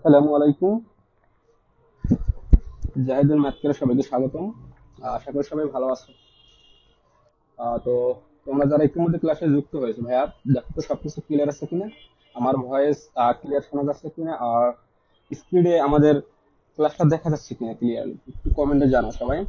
আসসালামু আলাইকুম। জাহিদুল ম্যাথকের সবাইকে স্বাগতম। আশা করি সবাই ভালো আছো। তো তোমরা যারা ইতিমধ্যে ক্লাসে যুক্ত হয়েছে ভাইয়া, দেখো তো সবকিছু ক্লিয়ার আছে কিনা, আমার ভয়েস ক্লিয়ার শোনা যাচ্ছে কিনা, আর স্ক্রিনে আমাদের ক্লাসটা দেখা যাচ্ছে কিনা ক্লিয়ারলি, একটু কমেন্টে জানাও সবাই।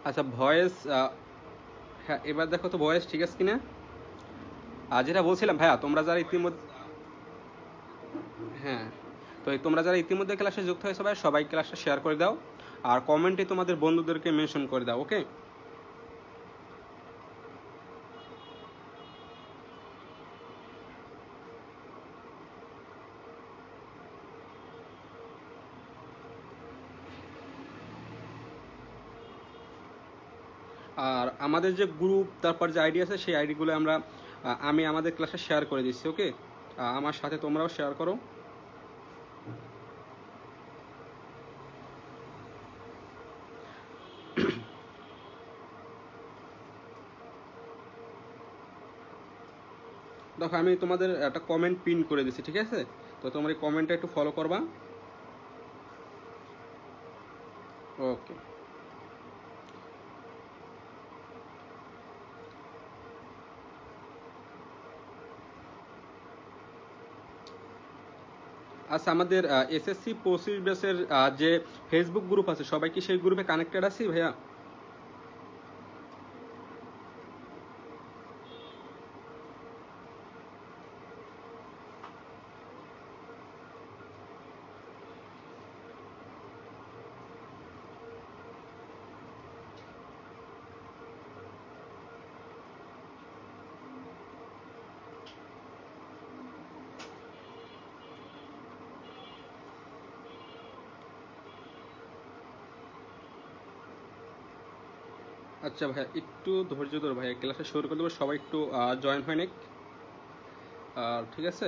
আচ্ছা, ভয়েস। হ্যাঁ, এবার দেখো তো ভয়েস ঠিক আছে কিনা। যেটা বলছিলাম ভাইয়া, তোমরা যারা ইতিমধ্যে, হ্যাঁ, তো তোমরা যারা ইতিমধ্যে ক্লাসে যুক্ত হয়েছে ভাই, সবাই ক্লাসটা শেয়ার করে দাও। আর কমেন্টে তোমাদের বন্ধুদেরকে মেনশন করে দাও, ওকে। আর আমাদের যে গ্রুপ, তারপর যে আইডি আছে, সেই আইডিগুলো আমি আমাদের ক্লাসে শেয়ার করে দিচ্ছি, ওকে। আমার সাথে তোমরাও শেয়ার করো। দেখো, আমি তোমাদের একটা কমেন্ট পিন করে দিচ্ছি, ঠিক আছে। তো তোমরা এই কমেন্টটা একটু ফলো করবা। ওকে। আচ্ছা, আমাদের এসএসসি 25 ব্যাচের যে ফেসবুক গ্রুপ আছে, সবাই কি সেই গ্রুপে কানেক্টেড আছি ভাইয়া? আচ্ছা ভাইয়া, একটু ধৈর্য ধরো ভাইয়া, ক্লাসে শুরু করে দেবো, সবাই একটু জয়েন হয় নিক। আর ঠিক আছে।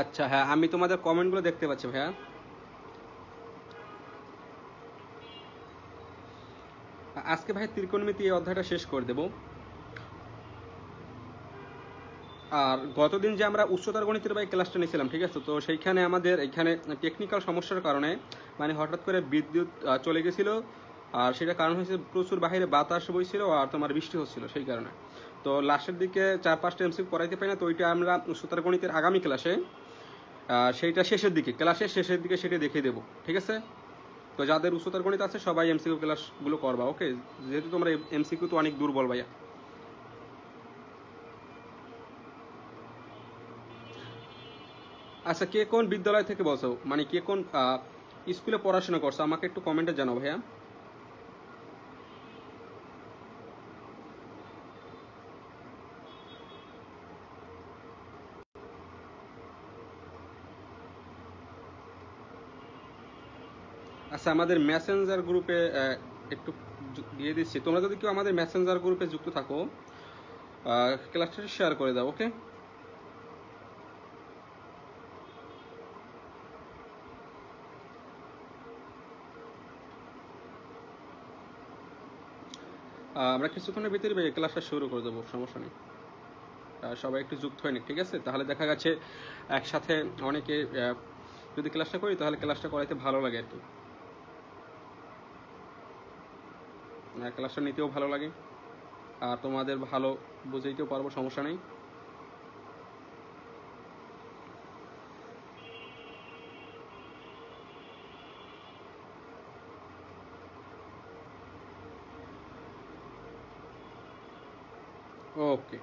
আচ্ছা, হ্যাঁ, আমি তোমাদের কমেন্টগুলো দেখতে পাচ্ছি ভাইয়া। আজকে ভাই ত্রিকোণমিতি এই অধ্যায়টা শেষ করে দেবো। আর গতদিন যে আমরা উচ্চতর গণিতের ভাই ক্লাসটা নিয়েছিলাম, ঠিক আছে, তো সেইখানে আমাদের এখানে টেকনিক্যাল সমস্যার কারণে মানে হঠাৎ করে বিদ্যুৎ চলে গেছিল। আর সেটা কারণ হয়েছে প্রচুর বাইরে বাতাস বইছিল আর তোমার বৃষ্টি হচ্ছিল, সেই কারণে। তো লাস্টের দিকে 4-5টা এমসিকিউ করাইতে পারি না, তো ওইটা আমরা উচ্চতর গণিতের আগামী ক্লাসে, সেইটা শেষের দিকে, ক্লাসের শেষের দিকে সেটা দেখিয়ে দেবো, ঠিক আছে। তো যাদের উচ্চতর গণিত আছে সবাই এমসিকিউ ক্লাসগুলো করবা, ওকে। যেহেতু তোমরা এমসিকিউ তো অনেক দুর্বল ভাইয়া। আচ্ছা, কে কোন বিদ্যালয় থেকে বলছো, মানে কে কোন স্কুলে পড়াশোনা করছো, আমাকে একটু কমেন্টে জানাও ভাইয়া। আচ্ছা, আমাদের মেসেঞ্জার গ্রুপে একটু দিয়ে দিচ্ছি, তোমরা যদি কেউ আমাদের মেসেঞ্জার গ্রুপে যুক্ত থাকো, ক্লাসটা শেয়ার করে দাও। ওকে, আমরা কিছুক্ষণের ভিতরে ক্লাসটা শুরু করে দেবো, সমস্যা নেই। সবাই একটু যুক্ত হয়নি, ঠিক আছে? তাহলে দেখা যাচ্ছে একসাথে অনেকে যদি ক্লাসটা করি তাহলে ক্লাসটা করাইতে ভালো লাগে আর কি, ক্লাসটা নিতেও ভালো লাগে আর তোমাদের ভালো বুঝাইতেও পারবো, সমস্যা নেই। ওকে,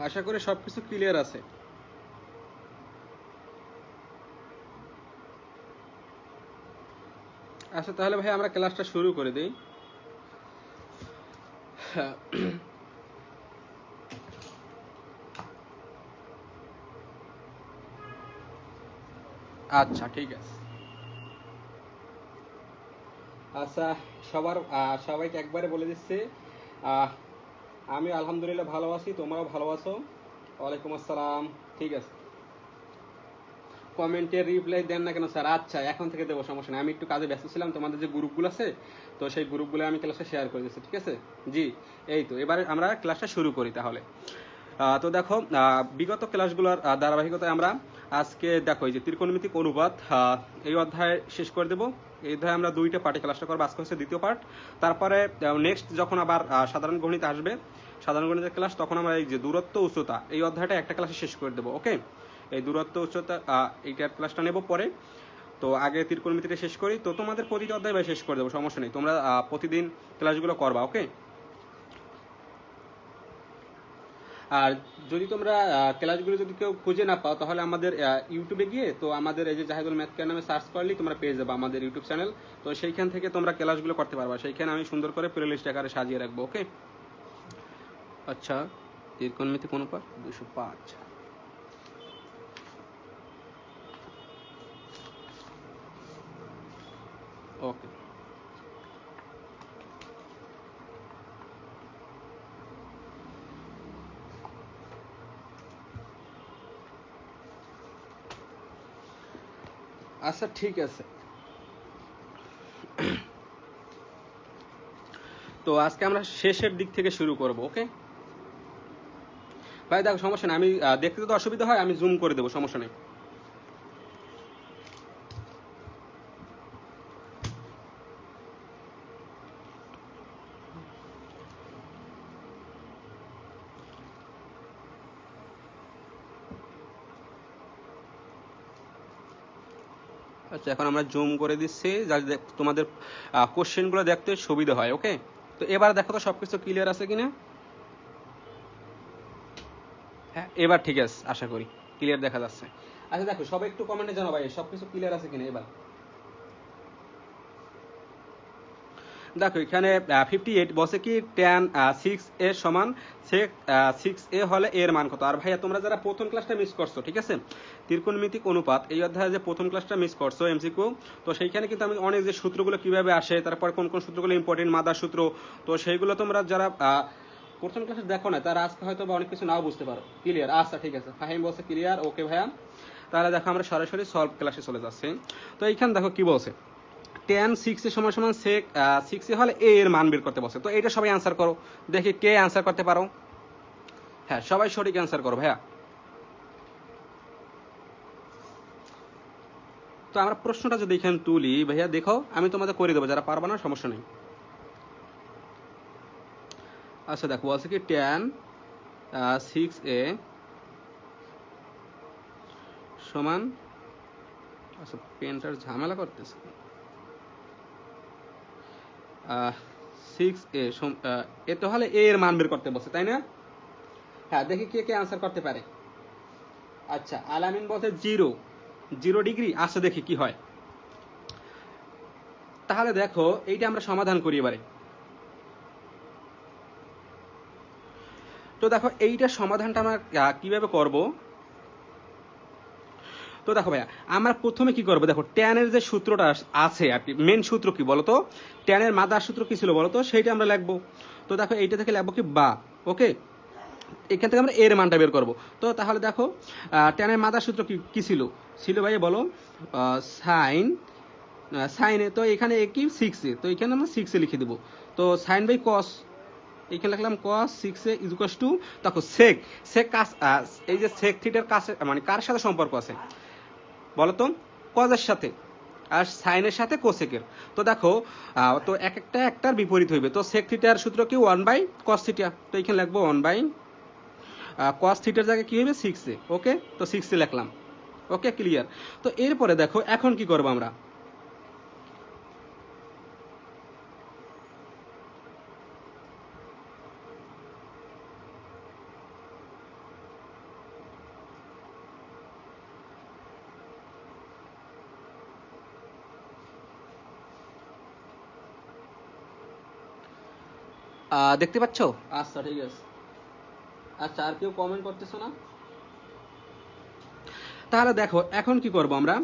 আশা করি সবকিছু ক্লিয়ার আছে। আচ্ছা তাহলে ভাই আমরা ক্লাসটা শুরু করে দিই। আচ্ছা ঠিক আছে। আচ্ছা, সবাইকে একবারে বলে দিচ্ছি, আহ, আমি আলহামদুলিল্লাহ ভালো আছি, তোমরাও ভালো আছো? ওয়ালাইকুম আসসালাম। ঠিক আছে, কমেন্টে রিপ্লাই দেন না কেন স্যার? আচ্ছা এখন থেকে দেবো, সমস্যা নেই। আমি একটু কাজে ব্যস্ত ছিলাম, তোমাদের যে গ্রুপগুলো আছে তো সেই গ্রুপগুলো আমি ক্লাসে শেয়ার করে দিচ্ছি, ঠিক আছে? জি, এই তো এবারে আমরা ক্লাসটা শুরু করি তাহলে। তো দেখো, বিগত ক্লাসগুলোর ধারাবাহিকতায় আমরা আজকে দেখো এই যে ত্রিকোণমিতিক অনুপাত, এই অধ্যায় শেষ করে দেবো। এই অধ্যায়ে আমরা দুইটা পার্টে ক্লাসটা করবো, আজকে হচ্ছে দ্বিতীয় পার্ট। তারপরে নেক্সট যখন আবার সাধারণ গণিত আসবে, সাধারণ গণিতের ক্লাস, তখন আমরা এই যে দূরত্ব উচ্চতা এই অধ্যায়টা একটা ক্লাসে শেষ করে দেবো। ওকে, এই দূরত্ব উচ্চতা এইটার ক্লাসটা নেব পরে। তো আগে ত্রিকোণমিতিটা শেষ করি, তো তোমাদের প্রতিটা অধ্যায় শেষ করে দেবো, সমস্যা নেই। তোমরা প্রতিদিন ক্লাসগুলো করবা। ওকে, আর যদি তোমরা ক্লাসগুলো যদি কেউ খুঁজে না পাও তাহলে আমাদের ইউটিউবে গিয়ে, তো আমাদের এই যে জাহিদুল ম্যাথ কেয়ার নামে সার্চ করলেই তোমরা পেয়ে যাবে আমাদের ইউটিউব চ্যানেল। তো সেইখান থেকে তোমরা ক্লাসগুলো করতে পারবা, সেইখানে আমি সুন্দর করে প্লে লিস্ট আকারে সাজিয়ে রাখবো। ওকে, আচ্ছা, ত্রিকোণমিতিক অনুপাত 205। ওকে, আচ্ছা ঠিক আছে। তো আজকে আমরা শেষের দিক থেকে শুরু করব। ওকে ভাই, দেখো সমস্যা নেই, আমি দেখতে যদি অসুবিধা হয় আমি জুম করে দেবো, সমস্যা নেই। আচ্ছা, এখন আমরা জুম করে দিচ্ছি যাতে তোমাদের কোশ্চেনগুলো দেখতে সুবিধা হয়। ওকে, তো এবার দেখো তো সবকিছু ক্লিয়ার আছে কিনা। হ্যাঁ, এবার ঠিক আছে, আশা করি ক্লিয়ার দেখা যাচ্ছে। আচ্ছা দেখো, সবাই একটু কমেন্টে জানাও ভাই সবকিছু ক্লিয়ার আছে কিনা এবার। দেখো এখানে 58 বলছে কি tan 6a সমান sec 6a হলে এর মান কত। আর ভাইয়া তোমরা যারা প্রথম ক্লাসটা মিস করছো, ঠিক আছে, ত্রিকোণমিতিক অনুপাত এই অধ্যায়ে যে প্রথম ক্লাসটা মিস করছো এমসিকিউ, তো সেইখানে কিন্তু আমি অনেক যে সূত্রগুলো কিভাবে আসে, তারপর কোন কোন সূত্রগুলো ইম্পর্টেন্ট মাদার সূত্র, তো সেইগুলো তোমরা যারা প্রথম ক্লাসে দেখো না তারা আজকে হয়তো বা অনেক কিছু নাও বুঝতে পারো। ক্লিয়ার? আচ্ছা ঠিক আছে, ফাহিম বলছে ক্লিয়ার। ওকে ভাইয়া, তাহলে দেখো আমরা সরাসরি সলভ ক্লাসে চলে যাচ্ছি। তো এইখানে দেখো কি বলছে, tan 6 এর সমান সমান sec 6 হলে a এর মান বের করতে বলছে। তো এটা সবাই অ্যান্সার করো, দেখি কে অ্যান্সার করতে পারো। হ্যাঁ, সবাই সঠিক অ্যান্সার করো ভাইয়া। তো আমরা প্রশ্নটা যদি এখানে তুলি ভাইয়া, দেখো আমি তোমাদের করে দেবো, যারা পারবা না সমস্যা নেই। আচ্ছা দেখো বলছে কি tan 6a সমান, আচ্ছা পেনটার ঝামেলা করতেছে। 6a এ তো হলে a এর মান বের করতে বলছে, তাই না? হ্যাঁ, দেখি কে কে আনসার করতে পারে। আচ্ছা, আলামিন বলছে 0 ডিগ্রি। আচ্ছা, দেখি কি হয়। তাহলে দেখো এইটা আমরা সমাধান করি এবারে। তো দেখো এইটার সমাধানটা আমরা কিভাবে করব। তো দেখো ভাইয়া, আমরা প্রথমে কি করবো, দেখো ট্যানের যে সূত্রটা আছে আর কি, মেন সূত্র কি বলতো, ট্যানের মাদার সূত্র কি ছিল বলতো, সেইটা আমরা লিখবো। তো দেখো এইটা থেকে লিখবো কি বা, ওকে, এখান থেকে আমরা এর মানটা বের করবো। তো তাহলে দেখো ট্যানের মাদার সূত্র কি কি ছিল ছিল ভাইয়া বলো, সাইন সাইনে, তো এখানে কি 6a, তো এখানে আমরা 6a লিখে দেবো। তো সাইন বাই কস, এখানে লিখলাম cos 6a is equal two, দেখো সেক সেক কাজ, এই যে সেক থিটার কাছে মানে কার সাথে সম্পর্ক আছে বলতো, কজের সাথে, আর সাইনের সাথে কোসেকের। তো দেখো তো এক একটা একটার বিপরীত হইবে। তো সেক থিটার সূত্র কি 1/cos থিটা, তো এখানে লিখবো 1/cos থিটার জায়গায় কি হবে 6a, ওকে, তো 6a লিখলাম, ওকে, ক্লিয়ার। তো এরপরে দেখো এখন কি করবো আমরা, দেখতে পাচ্ছ? আচ্ছা, ঠিক আছে। আচ্ছা, আর কেউ কমেন্ট করতেছো না? তাহলে দেখো এখন কি করব আমরা,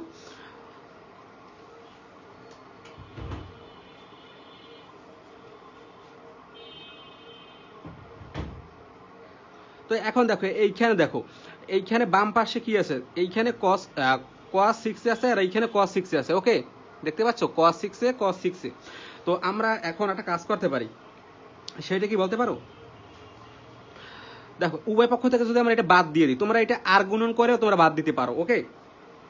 তো এখন দেখো এইখানে দেখো, এইখানে বাম পাশে কি আছে, এইখানে cos 6 আছে আর এইখানে cos 6 আছে, ওকে, দেখতে পাচ্ছ cos 6 cos 6। তো আমরা এখন একটা কাজ করতে পারি, সেটা কি বলতে পারো, দেখো উভয় পক্ষ থেকে যদি আমরা এটা বাদ দিয়ে দিই, তোমরা এটা আর গুণন করেও তোমরা বাদ দিতে পারো, ওকে।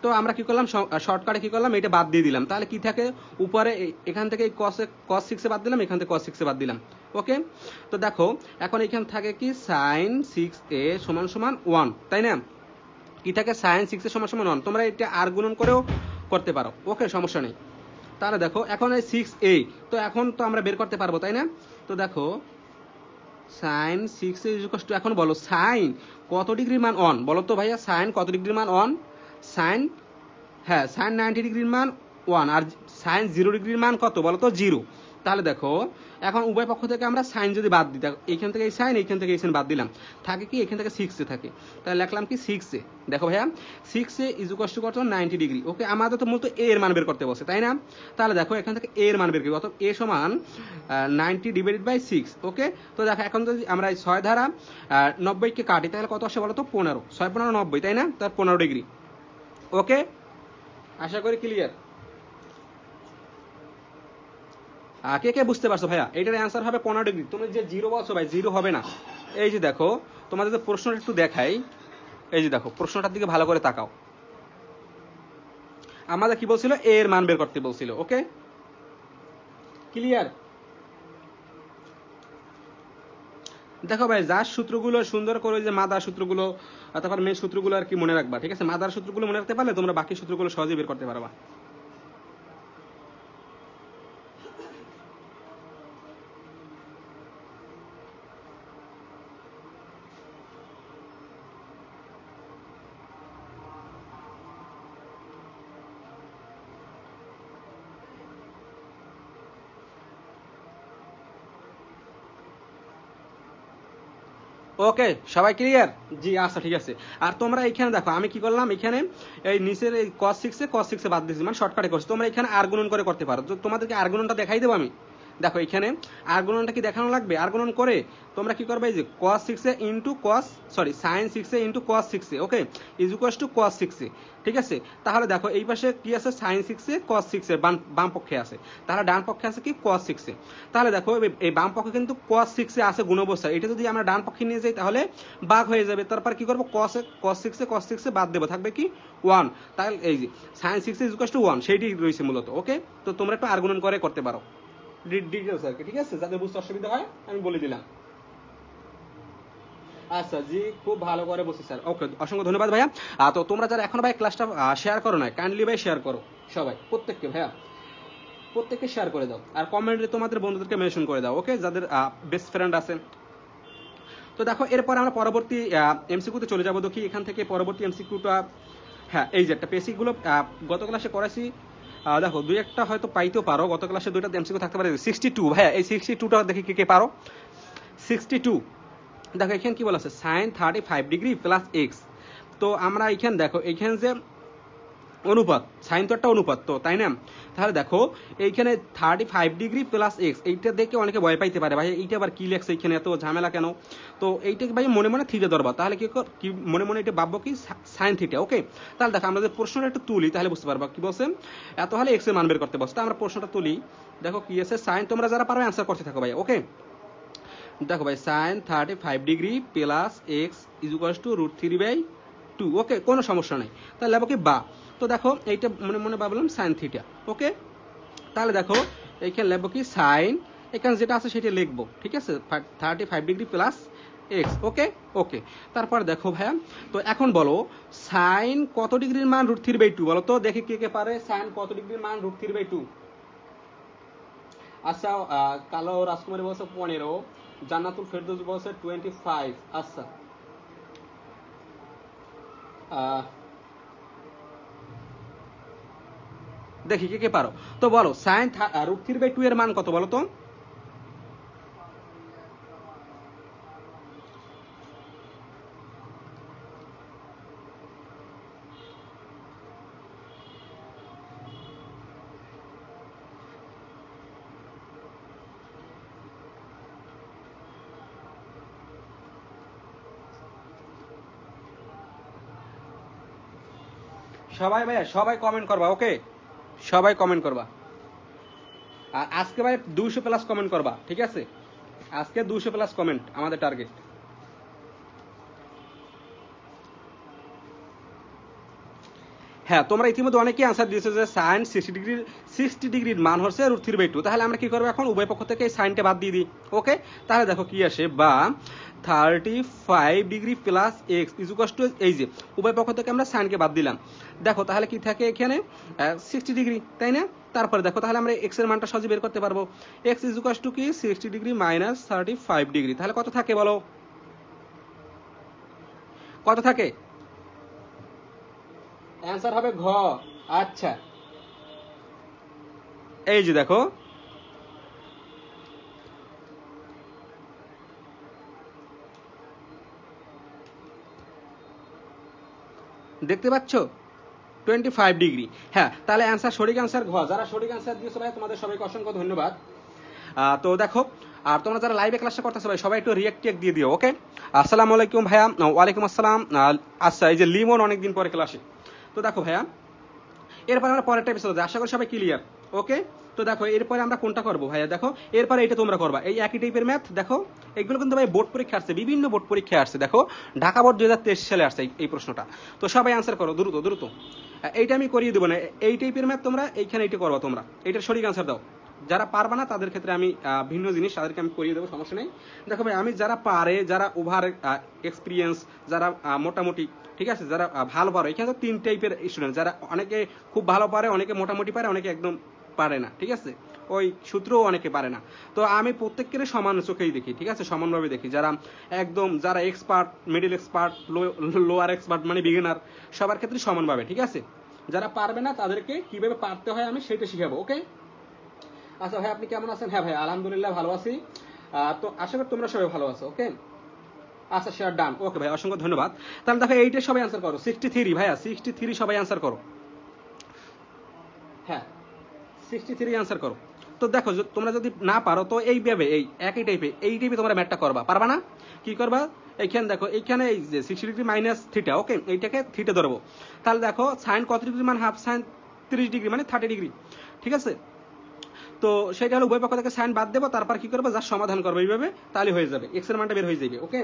তো আমরা কি করলাম, শর্টকাটে কি করলাম, এটা বাদ দিয়ে দিলাম। তাহলে কি থাকে উপরে, এখান থেকে cos 6 বাদ দিলাম, এখান থেকে cos 6 বাদ দিলাম, ওকে। তো দেখো এখন এখানে থাকে কি sin 6a সমান সমান 1, তাই না? কি থাকে sin 6a সমান সমান 1, তোমরা এটা আর গুণন করেও করতে পারো, ওকে, সমস্যা নেই। তাহলে দেখো এখন এই 6a, তো এখন তো আমরা বের করতে পারবো, তাই না? তো দেখো sin 6a এখন বলো sin কত ডিগ্রির মান অন, বলো তো ভাইয়া sin কত ডিগ্রির মান অন, sin, হ্যাঁ, sin 90 ডিগ্রির মান 1, আর sin 0 ডিগ্রির মান কত বলো তো 0। তাহলে দেখো এখন উভয় পক্ষ থেকে আমরা sin যদি বাদ দিই, এইখান থেকে এই sin, এইখান থেকে এই sin বাদ দিলাম, থাকে কি এখান থেকে 6a থাকে, তাহলে লিখলাম কি 6a। দেখো ভাইয়া 6a ইজ ইকুয়াল টু কত 90 ডিগ্রি, ওকে। আমাদের তো মূলত a এর মান বের করতে বসে, তাই না? তাহলে দেখো এখান থেকে a এর মান বের করি, অর্থাৎ a সমান 90 ডিভাইডেড বাই 6, ওকে। তো দেখো এখন যদি আমরা 6 দ্বারা 90 কে কাটি, তাহলে কত আসে বলো তো 15, 6 15 90, তাই না? তার 15 ডিগ্রি, ওকে, আশা করি ক্লিয়ার। কে কে বুঝতে পারছো ভাইয়া, এটার অ্যান্সার হবে 15 ডিগ্রি। তুমি যে 0 বলছো ভাই, 0 হবে না। এই যে দেখো তোমাদের যে প্রশ্নটা একটু দেখাই, এই যে দেখো প্রশ্নটার দিকে ভালো করে তাকাও, আমাদের কি বলছিল, a এর মান বের করতে বলছিল, ওকে, ক্লিয়ার। দেখো ভাই যার সূত্রগুলো সুন্দর করে, যে মাদার সূত্রগুলো, তারপর মেন সূত্রগুলো আর কি মনে রাখবা, ঠিক আছে? মাদার সূত্রগুলো মনে রাখতে পারলে তোমরা বাকি সূত্রগুলো সহজেই বের করতে পারবা। ওকে, সবাই ক্লিয়ার? জি, আচ্ছা, ঠিক আছে। আর তোমরা এখানে দেখো আমি কি করলাম, এখানে এই নিচের এই cos 6 বাদ দিয়েছি, মানে শর্টকাটে করছি। তোমরা এখানে আর গুণন করে করতে পারো, তো তোমাদেরকে আর গুণনটা দেখাই দেবো আমি। দেখো এখানে আর গুণনটা কি দেখানো লাগবে, আর গুণন করে তোমরা কি করবে, এই যে cos 6a into sin 6a into cos 6a, okay, is equals two cos 6a, ঠিক আছে? তাহলে দেখো এই পাশে কি আছে, sin 6a cos 6a বাম পক্ষে আছে, তাহলে ডান পক্ষে আছে কি cos 6a। তাহলে দেখো এই বাম পক্ষে কিন্তু cos 6a আছে গুণ অবস্থা, এটা যদি আমরা ডান পক্ষে নিয়ে যাই তাহলে ভাগ হয়ে যাবে। তারপর কি করব, cos 6a বাদ দেবো, থাকবে কি 1, তাহলে এই যে sin 6a is equals to 1, সেইটি রয়েছে মূলত, ওকে। তো তোমরা একটু আর গুণন করে করতে পারো ডিটেইলস আর কি, ঠিক আছে? যাদের বুঝতে অসুবিধা হয় আমি বলে দিলাম। আচ্ছা জি, খুব ভালো করে বলছি স্যার, ওকে, অসংখ্য ধন্যবাদ ভাইয়া। তো তোমরা যারা এখন ভাই ক্লাসটা শেয়ার করো না, কাইন্ডলি ভাই শেয়ার করো সবাই, প্রত্যেককে ভাইয়া। প্রত্যেককে শেয়ার করে দাও, আর কমেন্টে তোমাদের বন্ধুদেরকে মেনশন করে দাও, ওকে, যাদের বেস্ট ফ্রেন্ড আছে। তো দেখো এরপর আমরা পরবর্তী এমসিকিউতে চলে যাবো। দেখি এখান থেকে পরবর্তী এমসিকিউটা, হ্যাঁ এই যে একটা বেসিকগুলো গত ক্লাসে করাইছি। দেখো দুই একটা হয়তো পাইতেও পারো, গত ক্লাসে দুইটা এমসিকিউ থাকতে পারে। 62 ভাইয়া, এই 62টা দেখি কে কে পারো। 62 দেখো এখানে কি বলা আছে, সাইন 35 ডিগ্রি প্লাস এক্স। তো আমরা এখানে দেখো এইখানে যে অনুপাত, সাইন তো একটা অনুপাত তো, তাই না? তাহলে দেখো এইখানে 35 ডিগ্রি প্লাস এক্স, এইটা দেখে অনেকে ভয় পাইতে পারে, ভাই এইটা আবার কি লেখছে এইখানে, এত ঝামেলা কেন? তো এইটাকে ভাই মনে মনে থিটা ধরবা, তাহলে কি মনে মনে এটা ভাববো কি সাইন থিটা, ওকে। তাহলে দেখো আমরা যদি প্রশ্নটা একটু তুলি তাহলে বুঝতে পারবা কি বলছে। এত হলে এক্স এর মান বের করতে বসতে, আমরা প্রশ্নটা তুলি। দেখো কি আছে, সাইন, তোমরা যারা পারবে অ্যান্সার করতে থাকো ভাই, ওকে। দেখো ভাই sine 35 degree plus x is equals to √3/2, okay, কোনো সমস্যা নাই। তাহলে লেবো কি বা, তো দেখো এইটা মনে মনে ভাবলাম সাইন থিটা, ওকে। তাহলে দেখো এইখানে লেবো কি সাইন, এখানে যেটা আছে সেটা লিখবো, ঠিক আছে, 35 ডিগ্রি প্লাস এক্স, ওকে ওকে। তারপর দেখো ভাইয়া, তো এখন বলো সাইন কত ডিগ্রির মান √3/2, বলো তো দেখি কে কে পারে সাইন কত ডিগ্রির মান √3/2। আচ্ছা, কালো রাজকুমারী বলছে 15, জান্নাতুল ফেরদৌস বলছে 25। আচ্ছা, দেখি কে কে পারো। তো বলো সাইন √3/2 এর মান কত বলো তো? সবাই ভাইয়া সবাই কমেন্ট করবা, ওকে, সবাই কমেন্ট করবা। আর আজকে ভাই 200 প্লাস কমেন্ট করবা, ঠিক আছে, আজকে 200 প্লাস কমেন্ট আমাদের টার্গেট। হ্যাঁ, তোমরা ইতিমধ্যে অনেকেই আনসার দিয়েছো যে সাইন 60 ডিগ্রির মান হচ্ছে √3/2। তাহলে আমরা কি করবো এখন, উভয় পক্ষ থেকে এই সাইনটা বাদ দিয়ে দিই, ওকে। তাহলে দেখো কি আসে, বা 35 degree plus x is equals two, এই যে উভয় পক্ষ থেকে আমরা সাইনকে বাদ দিলাম। দেখো তাহলে কি থাকে এখানে 60 ডিগ্রি, তাই না? তারপরে দেখো তাহলে আমরা এক্স এর মানটা সহজে বের করতে পারবো। এক্স ইজ ইকুয়ালস টু কি 60 ডিগ্রি মাইনাস 35 ডিগ্রি, তাহলে কত থাকে বলো, কত থাকে? অ্যান্সার হবে ঘ। আচ্ছা, এই যে দেখো দেখতে পাচ্ছ 25 ডিগ্রি। হ্যাঁ, তাহলে অ্যান্সার সঠিক অ্যান্সার ঘ। যারা সঠিক অ্যান্সার দিয়েছো ভাই তোমাদের সবাইকে অসংখ্য ধন্যবাদ। তো দেখো, আর তোমরা যারা লাইভে ক্লাসটা করতেছো ভাই সবাই একটু রিয়েক্ট দিয়ে দিও, ওকে। আসসালামু আলাইকুম ভাইয়া। ওয়ালাইকুম আসসালাম। আচ্ছা, এই যে লিমন অনেকদিন পরে ক্লাসে। তো দেখো ভাইয়া, এরপর আমরা পরেরটা এপিসোড, আশা করি সবাই ক্লিয়ার, ওকে। তো দেখো এরপরে আমরা কোনটা করবো ভাইয়া, দেখো এরপরে এটা তোমরা করবা, এই একই টাইপের ম্যাথ। দেখো এগুলো কিন্তু ভাই বোর্ড পরীক্ষা আসছে, বিভিন্ন বোর্ড পরীক্ষা আসছে, দেখো ঢাকা বোর্ড 2023 সালে আসছে এই প্রশ্নটা। তো সবাই আনসার করো দ্রুত দ্রুত। এইটা আমি করিয়ে দেবো না, এই টাইপের ম্যাথ তোমরা এইখানে এইটা করবা, তোমরা এইটার সঠিক আনসার দাও। যারা পারবা না তাদের ক্ষেত্রে আমি ভিন্ন জিনিস তাদেরকে আমি করিয়ে দেবো, সমস্যা নেই। দেখো ভাই, আমি যারা পারে, যারা ওভার এক্সপিরিয়েন্স, যারা মোটামুটি, ঠিক আছে, যারা ভালো পারে, এখানে তো 3 টাইপের স্টুডেন্ট, যারা অনেকে খুব ভালো পারে, অনেকে মোটামুটি পারে, অনেকে একদম পারে না, ঠিক আছে, ওই সূত্রও অনেকে পারে না। তো আমি প্রত্যেকের সমান চোখেই দেখি, ঠিক আছে, সমানভাবে দেখি। যারা একদম, যারা expert, middle expert, lower expert, মানে বিগিনার, সবার ক্ষেত্রে সমানভাবে, ঠিক আছে। যারা পারবে না তাদেরকে কিভাবে পারতে হয় আমি সেটা শিখাবো, ওকে। আচ্ছা ভাই, আপনি কেমন আছেন? হ্যাঁ ভাই, আলহামদুলিল্লাহ ভালো আছি। তো আশা করি তোমরা সবাই ভালো আছো, ওকে। আচ্ছা, শেয়ার ডান, ওকে ভাই, অসংখ্য ধন্যবাদ। তাহলে দেখো এইটা সবাই আনসার করো। 63 ভাইয়া, 63 সবাই আনসার করো। হ্যাঁ, 63 আনসার করো। তো দেখো তোমরা যদি না পারো তো এইভাবে, এই একই টাইপে, এই টাইপে তোমরা ম্যাথটা করবা, পারবা না? কি করবা, এইখানে দেখো, এইখানে এই যে 60 ডিগ্রি মাইনাস থিটা, ওকে, এইটাকে থিটা ধরবো। তাহলে দেখো সাইন কত ডিগ্রি মান হাফ সাইন 30 ডিগ্রি মানে 30 ডিগ্রি, ঠিক আছে। তো সেটা হলো উভয় পক্ষ থেকে সাইন বাদ দেবো, তারপর কি করবো, যার সমাধান করবো এইভাবে, তাহলে হয়ে যাবে, এক্স এর মানটা বের হয়ে যাবে, ওকে।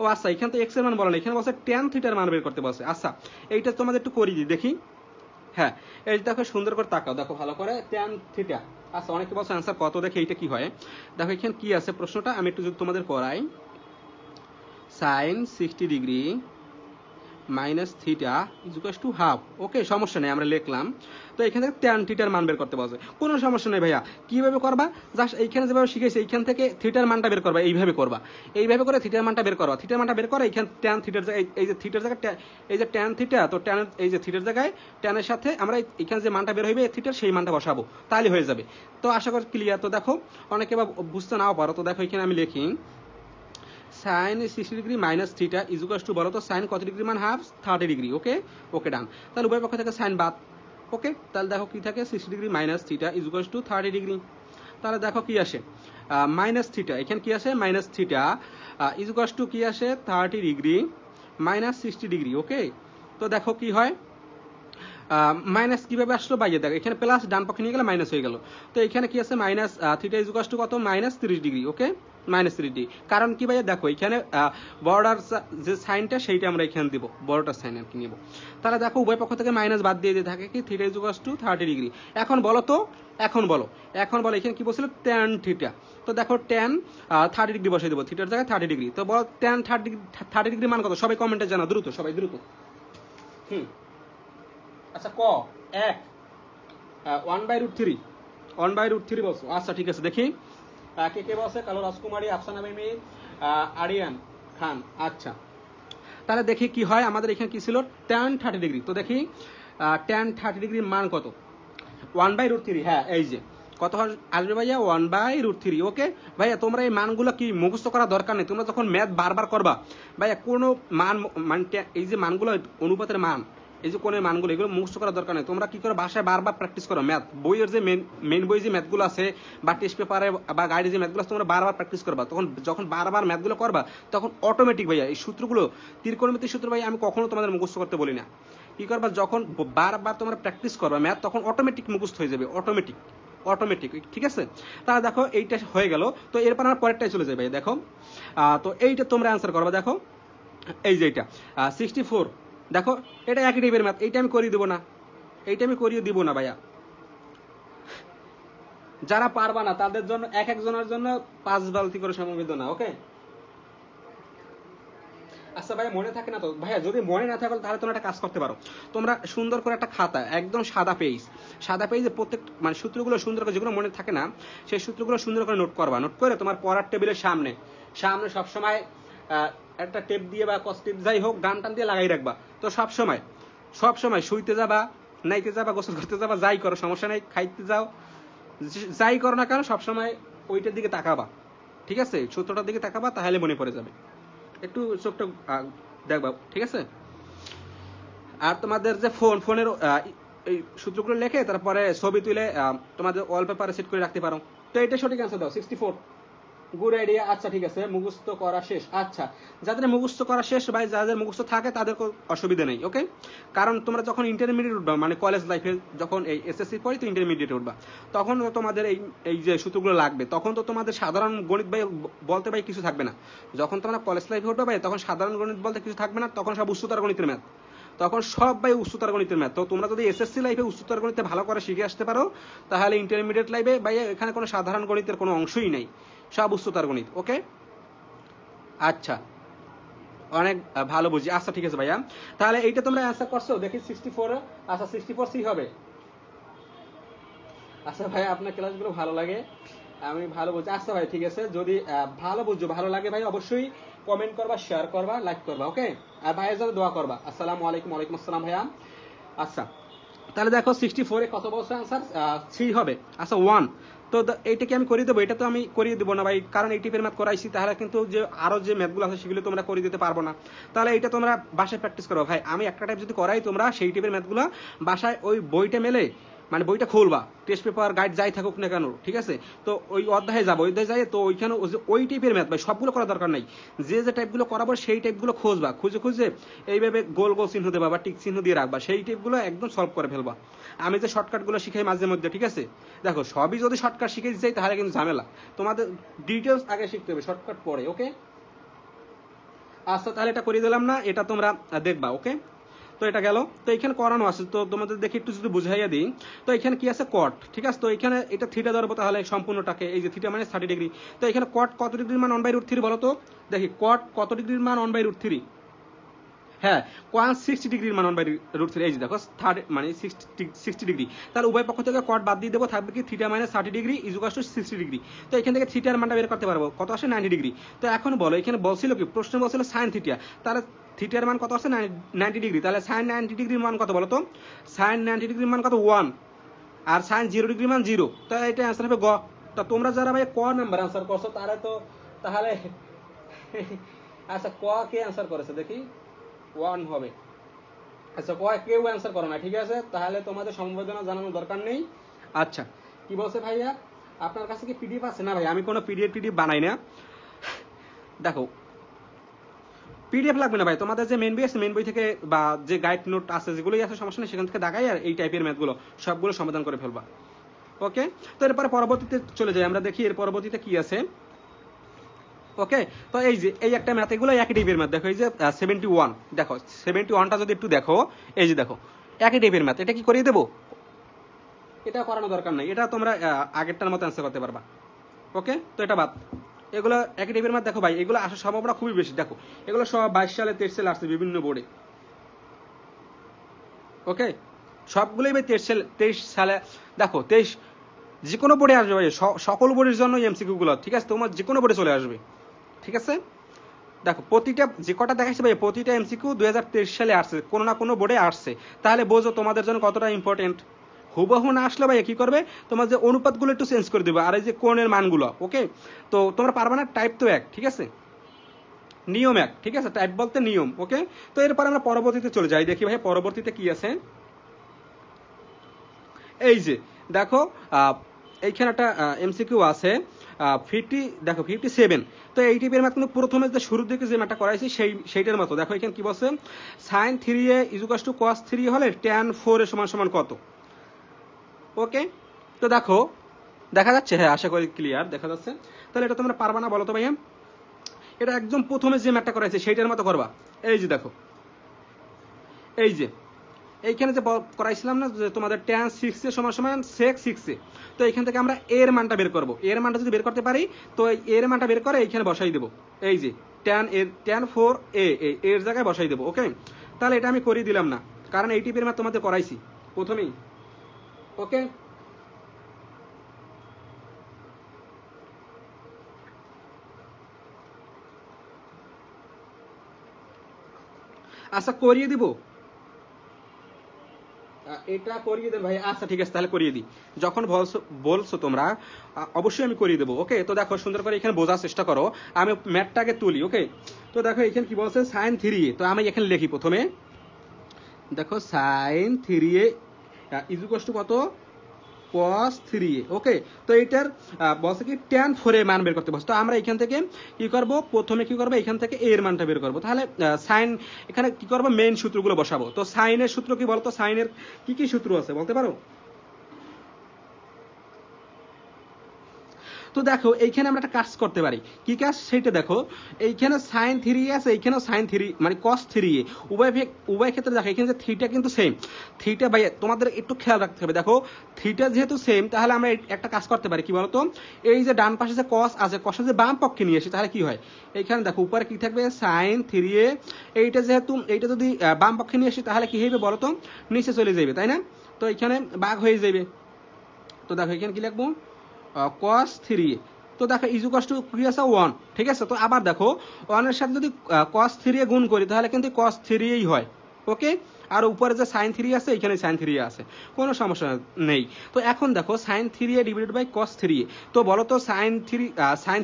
ও আচ্ছা, এখানে তো এক্স এর মান বলে না, এখানে বলছে tan থিটার মান বের করতে বলছে। আচ্ছা, এইটা তোমাদের একটু করিয়ে দিই দেখি। হ্যাঁ, এই দেখো সুন্দর করে তাকাও, দেখো ভালো করে, tan থিটা। আচ্ছা, অনেকে বলছে অ্যান্সার কত, দেখে এইটা কি হয়। দেখো এখানে কি আছে প্রশ্নটা, আমি একটু যদি তোমাদের করাই, sine 60 degree minus theta equal to half. Okay, সমস্যা নেই, আমরা লিখলাম। তো এখান থেকে ট্যান থিটার মান বের করতে বলছে, কোনো সমস্যা নেই ভাইয়া। কিভাবে করবা, জাস্ট এইখানে যেভাবে শিখেছি এইখান থেকে থিটার মানটা বের করবা, এইভাবে করবা, এইভাবে করে থিটার মানটা বের করবা। থিটার মানটা বের করে এইখানে ট্যান থিটার জায়গায়, এই যে থিটার জায়গায় এই যে ট্যান থিটা, তো ট্যান এই যে থিটার জায়গায় ট্যানের সাথে আমরা এখানে যে মানটা বের হইবে থিটার, সেই মানটা বসাবো, তাহলে হয়ে যাবে। তো আশা করি ক্লিয়ার। তো দেখো অনেকে বা বুঝতে নাও পারো, তো দেখো এখানে আমি লিখি sine 60 degree minus theta equal to, বলো তো সাইন কত ডিগ্রি মান হাফ, 30 ডিগ্রি। ওকে, ওকে ডান। তাহলে উভয় পক্ষ থেকে সাইন বাদ। ওকে, তাহলে দেখো কি থাকে, 60 degree minus theta equal two 30 degree. তাহলে দেখো কি আসে, মাইনাস থিটা, এখানে কি আসে মাইনাস থিটা ইকুয়াল টু কি আসে 30 ডিগ্রি মাইনাস 60 ডিগ্রি। ওকে, তো দেখো কি হয়, মাইনাস কিভাবে আসলো, বাইরে দেখো এখানে প্লাস ডান পক্ষে নিয়ে গেলে মাইনাস হয়ে গেল। তো এখানে কি আছে মাইনাস থিটা ইকুয়াল টু কত, মাইনাস 30 ডিগ্রি। ওকে, মাইনাস 30 ডিগ্রি, কারণ কি ভাইয়া দেখো এখানে বর্ডার যে সাইনটা সেইটা আমরা এখানে দিব, বড়টার সাইন আর কি নিব। তাহলে দেখো উভয় পক্ষ থেকে মাইনাস বাদ দিয়ে থাকে কি, থিটা ইকুয়াল টু 30 ডিগ্রি। এখন বলো তো, এখন বলো এখানে কি বলছিল, ট্যান থিটা। তো দেখো ট্যান 30 ডিগ্রি বসিয়ে দেবো, থিটার জায়গায় 30 ডিগ্রি। তো বলো ট্যান 30 ডিগ্রি মান কত, সবাই কমেন্টে জানা দ্রুত, সবাই দ্রুত। আচ্ছা ক এক 1/√3, 1/√3 বলছো। আচ্ছা ঠিক আছে, দেখি কে কে বলছে, কালো রাজকুমারী, আফসানা মিমি, আরিয়ান খান। আচ্ছা, তাহলে দেখি কি হয়, আমাদের এখানে কি ছিল tan 30 ডিগ্রি। তো দেখি tan 30 ডিগ্রির মান কত, 1/√3। হ্যাঁ, এই যে কত আসবে ভাইয়া, 1/√3। ওকে ভাইয়া, তোমরা এই মানগুলো কি মুখস্থ করার দরকার নেই, তোমরা যখন ম্যাথ বারবার করবা ভাইয়া, কোনো মান এই যে মানগুলো অনুপাতের মান, এই যে কোণের মানগুলো, এগুলো মুখস্থ করার দরকার নেই। তোমরা কি করো, বাসায় বারবার প্র্যাকটিস করো ম্যাথ, বইয়ের যে মেন বই যে ম্যাথগুলো আছে বা টেস্ট পেপারে বা গাইডে যে ম্যাথগুলো আছে, তোমরা বারবার প্র্যাকটিস করবা। তখন যখন বারবার ম্যাথগুলো করবা তখন অটোমেটিক ভাইয়া এই সূত্রগুলো, ত্রিকোণমিতির সূত্র ভাইয়া আমি কখনো তোমাদের মুখস্থ করতে বলি না। কি করবা, যখন বারবার তোমরা প্র্যাকটিস করবা ম্যাথ, তখন অটোমেটিক মুখস্থ হয়ে যাবে, অটোমেটিক। ঠিক আছে, তাহলে দেখো এইটা হয়ে গেল। তো এরপর আমার পরেরটাই চলে যাবে, দেখো তো এইটা তোমরা অ্যান্সার করবা। দেখো এই যে এটা 64, দেখো এটা একই টাইপের ম্যাথ, এইটা আমি করিয়ে দেবো না, এইটা আমি করিয়ে দিব না ভাইয়া। যারা পারবা না তাদের জন্য এক একজনের জন্য 5 বালতি করে সমবেদনা। ওকে, আচ্ছা ভাইয়া মনে থাকে না তো ভাইয়া, যদি মনে না থাকে তাহলে তোমরা একটা কাজ করতে পারো, তোমরা সুন্দর করে একটা খাতা, একদম সাদা পেজে প্রত্যেক মানে সূত্রগুলো সুন্দর করে, যেগুলো মনে থাকে না সেই সূত্রগুলো সুন্দর করে নোট করবা। নোট করে তোমার পড়ার টেবিলের সামনে সবসময় একটা টেপ দিয়ে বা কস্টিপ যাই হোক গান টান দিয়ে লাগাই রাখবা। তো সবসময় শুইতে যাবা, নাইতে যাবা, গোসল করতে যাবা, যাই করো সমস্যা নাই, খাইতে যাও, যাই করো না কেন সবসময় ওইটার দিকে তাকাবা। ঠিক আছে, সূত্রটার দিকে তাকাবা, তাহলে মনে পড়ে যাবে। একটু চোখটা দেখবা, ঠিক আছে। আর তোমাদের যে ফোনের এই সূত্রগুলো লেখে তারপরে ছবি তুলে তোমাদের ওয়ালপেপারে সেট করে রাখতে পারো। তো এটা সঠিক অ্যান্সার দাও, 64। Good idea. আচ্ছা ঠিক আছে, মুখস্থ করা শেষ। আচ্ছা, যাদের মুখস্থ করা শেষ ভাই, যাদের মুখস্থ থাকে তাদের কোনো অসুবিধা নেই। ওকে, কারণ তোমরা যখন ইন্টারমিডিয়েট উঠবা, মানে কলেজ লাইফে যখন এই এসএসসি পরে তো ইন্টারমিডিয়েট উঠবা, তখন তো তোমাদের এই যে সূত্রগুলো লাগবে, তখন তো তোমাদের সাধারণ গণিত ভাই বলতে ভাই কিছু থাকবে না। যখন তোমরা কলেজ লাইফে উঠবে ভাই, তখন সাধারণ গণিত বলতে কিছু থাকবে না, তখন সব উচ্চতর গণিতের ম্যাথ, তখন সব ভাই উচ্চতর গণিতের ম্যাথ। তো তোমরা যদি এসএসসি লাইফে উচ্চতর গণিতে ভালো করে শিখে আসতে পারো, তাহলে ইন্টারমিডিয়েট লাইফে ভাই এখানে কোনো সাধারণ গণিতের কোনো অংশই নেই, সব উচ্চতর গণিত। ওকে, আচ্ছা অনেক ভালো বুঝি। আচ্ছা ঠিক আছে ভাইয়া, তাহলে এইটা তোমরা অ্যান্সার করছো দেখি 64। আচ্ছা 64 সি হবে। আচ্ছা ভাই, আপনার ক্লাসগুলো ভালো লাগে, আমি ভালো বুঝি। আচ্ছা ভাই ঠিক আছে, যদি ভালো বুঝো, ভালো লাগে ভাই, অবশ্যই কমেন্ট করবা, শেয়ার করবা, লাইক করবা। ওকে, আর ভাইয়ের জন্য দোয়া করবা। আসসালামু আলাইকুম। ওয়ালাইকুম আসসালাম ভাইয়া। আচ্ছা, তাহলে দেখো 64 কত বলছো অ্যান্সার, 3 হবে। আচ্ছা 1। তো এইটাকে আমি করিয়ে দেবো, এটা তো আমি করিয়ে দেবো না ভাই, কারণ এই টিপের ম্যাথ করাইছি, তাহলে কিন্তু যে আরো যে ম্যাথগুলো আছে সেগুলো তোমরা করিয়ে দিতে পারবো না। তাহলে এটা তোমরা বাসায় প্র্যাকটিস করো ভাই। আমি একটা টাইপ যদি করাই, তোমরা সেই টিপের ম্যাথগুলো বাসায় ওই বইটা মেলে, মানে বইটা খুলবা, টেস্ট পেপার গাইড যাই থাকুক না কেন, ঠিক আছে, তো ওই অধ্যায়ে যাবো, অধ্যায়ে যাই, তো ওইখানে ওই টাইপের ম্যাথ ভাই সবগুলো করার দরকার নাই, যে টাইপগুলো করাবো সেই টাইপগুলো খুঁজবা, খুঁজে এইভাবে গোল গোল চিহ্ন দেবা বা টিক চিহ্ন দিয়ে রাখবা, সেই টাইপগুলো একদম সলভ করে ফেলবা। আমি যে শর্টকাটগুলো শিখাই মাঝে মধ্যে, ঠিক আছে, দেখো সবই যদি শর্টকাট শিখে যাই তাহলে কিন্তু ঝামেলা, তোমাদের ডিটেলস আগে শিখতে হবে, শর্টকাট পরে। ওকে, আচ্ছা তাহলে এটা করিয়ে দিলাম না, এটা তোমরা দেখবা। ওকে, তো এটা গেল। তো এখানে করানো আছে, তো তোমাদের দেখি একটু যদি বুঝাইয়া দিই। তো এখানে কি আছে, কট, ঠিক আছে। তো এখানে এটা থিটা ধরবো, তাহলে সম্পূর্ণটাকে, এই যে থিটা মানে 30 ডিগ্রি। তো এখানে কট কত ডিগ্রির মান 1/√3 বলো তো, দেখি কট কত ডিগ্রির মান 1/√3। হ্যাঁ cos 60 ডিগ্রির মান 1/√3 এই যে দেখো থার্ড মানে 60 ডিগ্রি, তাহলে উভয় পক্ষ থেকে cot বাদ দিয়ে দেবো, থাকবে কি theta minus 30 degree is equal two 60 degree. তো এখান থেকে থিটার মানটা বের করতে পারবো, কত আসে 90 ডিগ্রি। তো এখন বলো এখানে বলছিল কি, প্রশ্ন বলছিল সাইন থিটা, তাহলে থিটার মান কত আসে 90 ডিগ্রি, তাহলে সাইন 90 ডিগ্রির মান কত বলো তো, সাইন 90 ডিগ্রির মান কত 1, আর সাইন 0 ডিগ্রির মান 0, তাহলে এটা অ্যান্সার হবে গ। তা তোমরা যারা ভাই ক নাম্বার অ্যান্সার করছো তারা তো তাহলে আচ্ছা ক কে অ্যান্সার করেছে দেখি, 1 হবে। আচ্ছা ক কেউ অ্যান্সার করো না, ঠিক আছে, তাহলে তোমাদের সম্বোধনা জানানোর দরকার নেই। আচ্ছা কি বলছে ভাইয়া, আপনার কাছে কি পিডিএফ আছে? না ভাই আমি কোনো পিডিএফ বানাই না। দেখো পিডিএফ লাগবে না ভাই, তোমাদের যে মেন বই আছে মেন বই থেকে বা যে গাইড নোট আছে যেগুলোই আছে সমস্যা নেই, সেখান থেকে দেখাই আর এই টাইপের ম্যাথগুলো সবগুলো সমাধান করে ফেলবা। ওকে, তো এরপরে পরবর্তীতে চলে যাই, আমরা দেখি এর পরবর্তীতে কি আছে। ওকে, তো এই যে এই একটা ম্যাথ, এগুলো একই টাইপের ম্যাথ। দেখো এই যে 71, দেখো 71টা যদি একটু দেখো, এই যে দেখো একই টাইপের ম্যাথ, এটা কি করিয়ে দেবো? এটা করানো দরকার নাই, এটা তোমরা আগেরটার মতো অ্যান্সার করতে পারবা। ওকে, তো এটা বাদ, এগুলো একই টাইপের ম্যাথ। দেখো ভাই এগুলো আসার সম্ভাবনা খুবই বেশি, দেখো এগুলো সব 22 সালে 23 সালে আসছে বিভিন্ন বোর্ডে। ওকে, সবগুলোই ভাই 23 সালে, দেখো 23 যে কোনো বোর্ডে আসবে ভাই, সকল বোর্ডের জন্য এমসিকিউ গুলো, ঠিক আছে, তোমার যে কোনো বোর্ডে চলে আসবে, ঠিক আছে। দেখো প্রতিটা যে কটা দেখাচ্ছি ভাই, প্রতিটা এমসিকিউ 2023 সালে আসছে, কোনো না কোনো বোর্ডে আসছে, তাহলে বোঝো তোমাদের জন্য কতটা ইম্পর্টেন্ট। হুবহু না আসলে ভাই কি করবে, তোমার যে অনুপাতগুলো একটু চেঞ্জ করে দেবে, আর এই যে কোণের মানগুলো। ওকে, তো তোমরা পারবে না, টাইপ তো এক, ঠিক আছে, নিয়ম এক, ঠিক আছে, টাইপ বলতে নিয়ম। ওকে, তো এরপর আমরা পরবর্তীতে চলে যাই, দেখি ভাই পরবর্তীতে কি আছে। এই যে দেখো এইখানে একটা এমসিকিউ আছে 50, দেখো 57। তো এই টাইপের ম্যাথ কিন্তু প্রথমে যে শুরুর দিকে যে ম্যাথটা করাইছি সেইটার মতো। দেখো এখানে কি বলছে, sin 3a is equal two cos 3 হলে tan 4 এর সমান সমান কত। ওকে, তো দেখো দেখা যাচ্ছে, হ্যাঁ আশা করি ক্লিয়ার দেখা যাচ্ছে। তাহলে এটা তোমরা পারবা না বলো তো ভাইয়া? এটা একদম প্রথমে যে ম্যাথটা করাইছে সেইটার মতো করবা। এই যে দেখো, এই যে এইখানে যে করাইছিলাম না যে তোমাদের tan 6 এর সমান সমান sec 6a, তো এইখান থেকে আমরা এর মানটা বের করব। এর মানটা যদি বের করতে পারি, তো এর মানটা বের করে এইখানে বসাই দেব। এই যে tan 4a এর জায়গায় বসাই দেব। ওকে, তাহলে এটা আমি করিয়ে দিলাম না, কারণ এই টিপের ম্যাথ তোমাদের করাইছি প্রথমেই। ওকে, আচ্ছা করিয়ে দিব, এটা করিয়ে দেব ভাই। আচ্ছা ঠিক আছে, তাহলে করিয়ে দিই, যখন বলছো তোমরা অবশ্যই আমি করিয়ে দেবো। ওকে, তো দেখো সুন্দর করে এখানে বোঝার চেষ্টা করো, আমি ম্যাথটাকে তুলি। ওকে, তো দেখো এখানে কি বলছে sin 3a, তো আমি এখানে লিখি প্রথমে, দেখো sin 3a is equal two কত, cos 3a। ওকে, তো এটার বলছে কি tan 4 এর মান বের করতে বলছে, তো আমরা এখান থেকে কি করব, প্রথমে কি করব, এখান থেকে এর মানটা বের করব। তাহলে sin এখানে কি করব, মেইন সূত্রগুলো বসাবো। তো sin এর সূত্র কি বলতো, sin এর কি সূত্র আছে বলতে পারো? তো দেখো এইখানে আমরা একটা কাজ করতে পারি, কি কাজ সেটা দেখো, এইখানে sin 3 আছে, এইখানেও sin 3 মানে cos 3a, উভয় ক্ষেত্রে দেখো এখানে যে থিটা কিন্তু সেম। থিটা ভাই তোমাদের একটু খেয়াল রাখতে হবে, দেখো থিটা যেহেতু সেম, তাহলে আমরা একটা কাজ করতে পারি, কি বলতো, এই যে ডান পাশে যে cos আছে, cos যে বাম পক্ষে নিয়ে আসি, তাহলে কি হয়, এইখানে দেখো উপরে কি থাকবে sin 3a, এইটা যেহেতু এইটা যদি বাম পক্ষে নিয়ে আসি, তাহলে কি হবে বলতো, নিচে চলে যাবে, তাই না? তো এখানে ভাগ হয়ে যাবে। তো দেখো এখানে কি লিখবো, cos 3a, তো দেখো ইজ ইকুয়াল টু কি আছে 1, ঠিক আছে। তো আবার দেখো 1 এর সাথে যদি cos 3a গুণ করি, তাহলে কিন্তু cos 3a হয়। ওকে, আর উপরে যে sin 3 আছে, এখানে sin 3a আছে, কোনো সমস্যা নেই। তো এখন দেখো sin 3a divided by cos 3a, তো বলো তো sin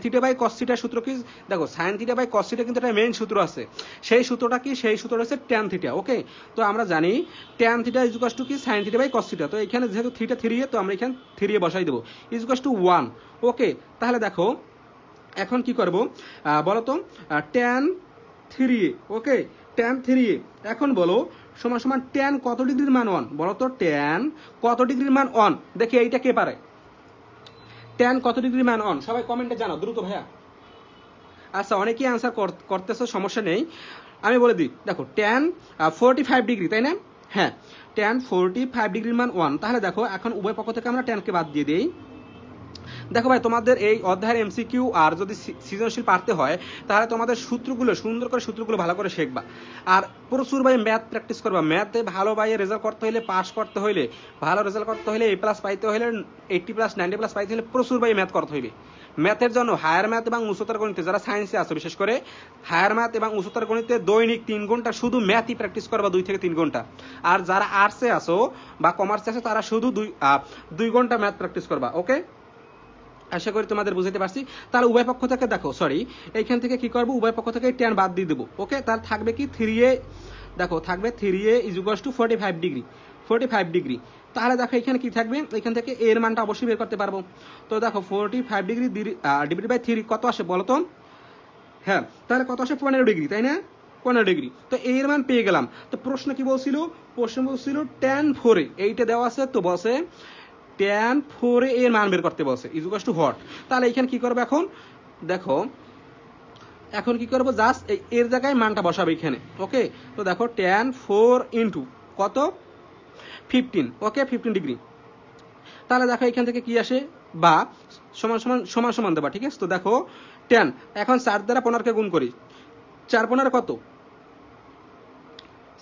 θ বাই cos θ সূত্র কি, দেখো sin θ বাই cos θ কিন্তু একটা মেইন সূত্র আছে, সেই সূত্রটা কি, সেই সূত্রটা হচ্ছে tan θ। ওকে, তো আমরা জানি tan θ ইজ ইকুয়াল টু কি sin θ বাই cos θ, তো এখানে যেহেতু θ 3a, তো আমরা এখানে 3a বসাই দেব, ইজ ইকুয়াল টু 1। ওকে, তাহলে দেখো এখন কি করব বলো তো, tan 3a, ওকে tan 3a, এখন বলো সমান সমান tan কত ডিগ্রির মান 1, বলো তো tan কত ডিগ্রির মান 1, দেখি এইটা কে পারে, tan কত ডিগ্রির মান 1, সবাই কমেন্টে জানাও দ্রুত ভাইয়া। আচ্ছা অনেকেই আনসার করতেছে, সমস্যা নেই, আমি বলে দিই, দেখো tan 45 ডিগ্রি, তাই না? হ্যাঁ, tan 45 ডিগ্রির মান 1, তাহলে দেখো এখন উভয় পক্ষ থেকে আমরা tan কে বাদ দিয়ে দেই, দেখো ভাই তোমাদের এই অধ্যায়ের এমসিকিউ আর যদি সৃজনশীল পারতে হয় তাহলে তোমাদের সূত্রগুলো সুন্দর করে সূত্রগুলো ভালো করে শিখবা, আর প্রচুর ভাই ম্যাথ প্র্যাকটিস করবা। ম্যাথে ভালো ভাই রেজাল্ট করতে হলে, পাস করতে হলে, ভালো রেজাল্ট করতে হলে, A+ পাইতে হলে, 80+, 90+ পাইতে হলে প্রচুর ভাই ম্যাথ করতে হইবে। ম্যাথের জন্য হায়ার ম্যাথ এবং উচ্চতর গণিতে যারা সায়েন্সে আছে, বিশেষ করে হায়ার ম্যাথ এবং উচ্চতর গণিতে দৈনিক 3 ঘন্টা শুধু ম্যাথই প্র্যাকটিস করবা, 2 থেকে 3 ঘন্টা। আর যারা আর্টসে আছো বা কমার্সে আছো তারা শুধু 2 ঘন্টা ম্যাথ প্র্যাকটিস করবা। ওকে, আশা করি তোমাদের বুঝতে পারছি। তাহলে উভয় পক্ষ থেকে দেখো, সরি, এইখান থেকে কি করবো, উভয় পক্ষ থেকে tan বাদ দিয়ে দেবো। ওকে, তাহলে থাকবে কি 3a, দেখো থাকবে 3a = 45 ডিগ্রি, 45 ডিগ্রি। তাহলে দেখো এখানে কি থাকবে, এখান থেকে এর মানটা অবশ্যই বের করতে পারবো। তো দেখো 45 ডিগ্রি ডিভাইড বাই 3 কত আসে বলো তো? হ্যাঁ, তাহলে কত আসে? 15 ডিগ্রি, তাই না? 15 ডিগ্রি। তো এর মান পেয়ে গেলাম। তো প্রশ্ন কি বলছিল? প্রশ্ন বলছিল tan 4, এইটা দেওয়া আছে, তো বসে tan 4 এর মান বের করতে বলছে = হোয়াট। তাহলে এখানে কি করবে এখন? দেখো এখন কি করবো, জাস্ট এর জায়গায় মানটা বসাবে এখানে। ওকে, তো দেখো tan 4 ইন্টু কত? 15। ওকে, 15 ডিগ্রি। তাহলে দেখো এখান থেকে কি আসে, বা সমান সমান সমান সমান দেবা, ঠিক আছে? তো দেখো tan, এখন 4 দ্বারা 15 কে গুণ করি, 4 15 কত?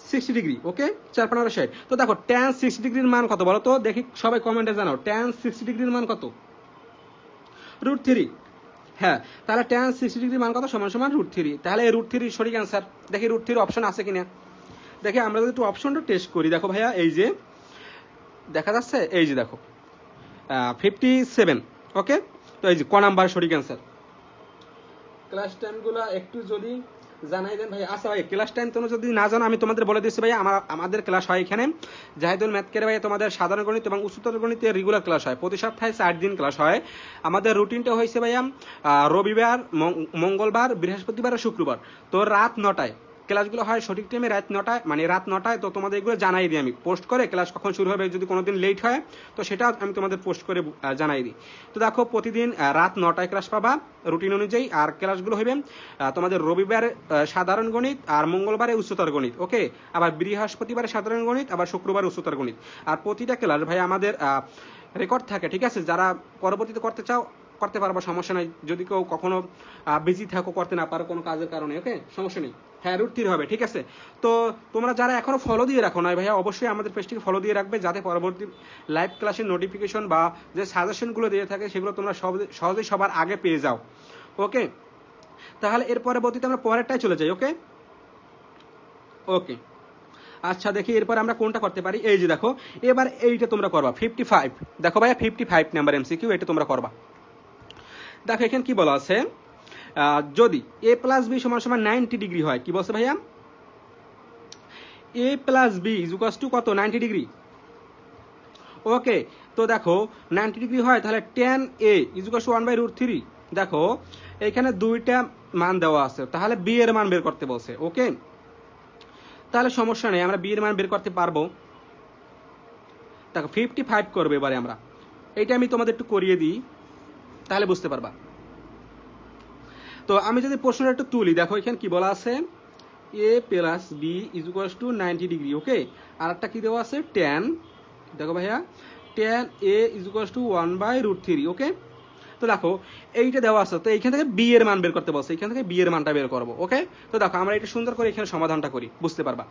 60 ডিগ্রি। ওকে, 4 15 60। তো দেখো tan 60 ডিগ্রির মান কত বলো তো? দেখি সবাই কমেন্টে জানাও, tan 60 ডিগ্রির মান কত? √3। হ্যাঁ, তাহলে tan 60 ডিগ্রির মান কত? সমান সমান √3। তাহলে এই √3 সঠিক অ্যান্সার। দেখি √3 অপশন আছে কিনা। দেখি আমরা যদি একটু অপশনটা টেস্ট করি, দেখো ভাইয়া এই যে দেখা যাচ্ছে, এই যে দেখো 57। ওকে, তো এই যে ক নাম্বার সঠিক অ্যান্সার। ক্লাস টাইমগুলো একটু যদি জানাই দেন ভাই। আচ্ছা ভাই, ক্লাস টাইম তোমরা যদি না জানো আমি তোমাদের বলে দিচ্ছি ভাই, আমাদের ক্লাস হয় এখানে জাহিদুল ম্যাথ কেয়ারে ভাই, তোমাদের সাধারণ গণিত এবং উচ্চতর গণিতের রেগুলার ক্লাস হয়, প্রতি সপ্তাহে 4 দিন ক্লাস হয়। আমাদের রুটিনটা হয়েছে ভাইয়া রবিবার, মঙ্গলবার, বৃহস্পতিবার আর শুক্রবার। তো রাত 9টায় ক্লাসগুলো হয়, সঠিক টাইমে রাত 9টায়, মানে রাত 9টায়। তো তোমাদের এগুলো জানাই দিই আমি পোস্ট করে, ক্লাস কখন শুরু হবে, যদি কোনোদিন লেট হয় তো সেটা আমি তোমাদের পোস্ট করে জানাই দিই। তো দেখো প্রতিদিন রাত 9টায় ক্লাস পাবা রুটিন অনুযায়ী, আর ক্লাসগুলো হবে তোমাদের রবিবারে সাধারণ গণিত, আর মঙ্গলবারে উচ্চতর গণিত। ওকে, আবার বৃহস্পতিবারে সাধারণ গণিত, আবার শুক্রবারে উচ্চতর গণিত। আর প্রতিটা ক্লাস ভাই আমাদের রেকর্ড থাকে, ঠিক আছে? যারা পরবর্তীতে করতে চাও করতে পারবো, সমস্যা নাই। যদি কেউ কখনো বিজি থাকো, করতে না পারো কোনো কাজের কারণে, ওকে, সমস্যা নেই। হ্যাঁ, √3 হবে, ঠিক আছে? তো তোমরা যারা এখনো ফলো দিয়ে রাখো না ভাইয়া, অবশ্যই আমাদের পেজটিকে ফলো দিয়ে রাখবে, যাতে পরবর্তী লাইভ ক্লাসের নোটিফিকেশন বা যে সাজেশনগুলো দিয়ে থাকে সেগুলো তোমরা সহজেই সবার আগে পেয়ে যাও। ওকে, তাহলে এর পরবর্তীতে আমরা পরেরটাই চলে যাই। ওকে ওকে, আচ্ছা দেখি এরপর আমরা কোনটা করতে পারি। এই যে দেখো এবার এইটা তোমরা করবা 55। দেখো ভাইয়া 55 নাম্বার এমসিকিউ, এটা তোমরা করবা। দেখো এখানে কি বলা আছে, যদি a + b = 90 ডিগ্রি হয়, কি বলছে ভাইয়া? a + b = কত? 90 ডিগ্রি। ওকে, তো দেখো 90 ডিগ্রি হয়, তাহলে tan a = 1/√3। দেখো এখানে দুইটা মান দেওয়া আছে, তাহলে b এর মান বের করতে বলছে। ওকে, তাহলে সমস্যা নেই, আমরা b এর মান বের করতে পারবো। দেখো 55 করবে এবারে আমরা, এইটা আমি তোমাদের একটু করিয়ে দিই, তাহলে বুঝতে পারবা। তো আমি যদি প্রশ্নটা একটু তুলি, দেখো এখানে কি বলা আছে, a + b = 90 ডিগ্রি। ওকে, আর একটা কি দেওয়া আছে, tan, দেখো ভাইয়া tan a = 1/√3। ওকে, তো দেখো এইটা দেওয়া আছে, তো এইখান থেকে b এর মান বের করতে বলছে, এইখান থেকে b এর মানটা বের করবো। ওকে, তো দেখো আমরা এটা সুন্দর করে এখানে সমাধানটা করি, বুঝতে পারবা।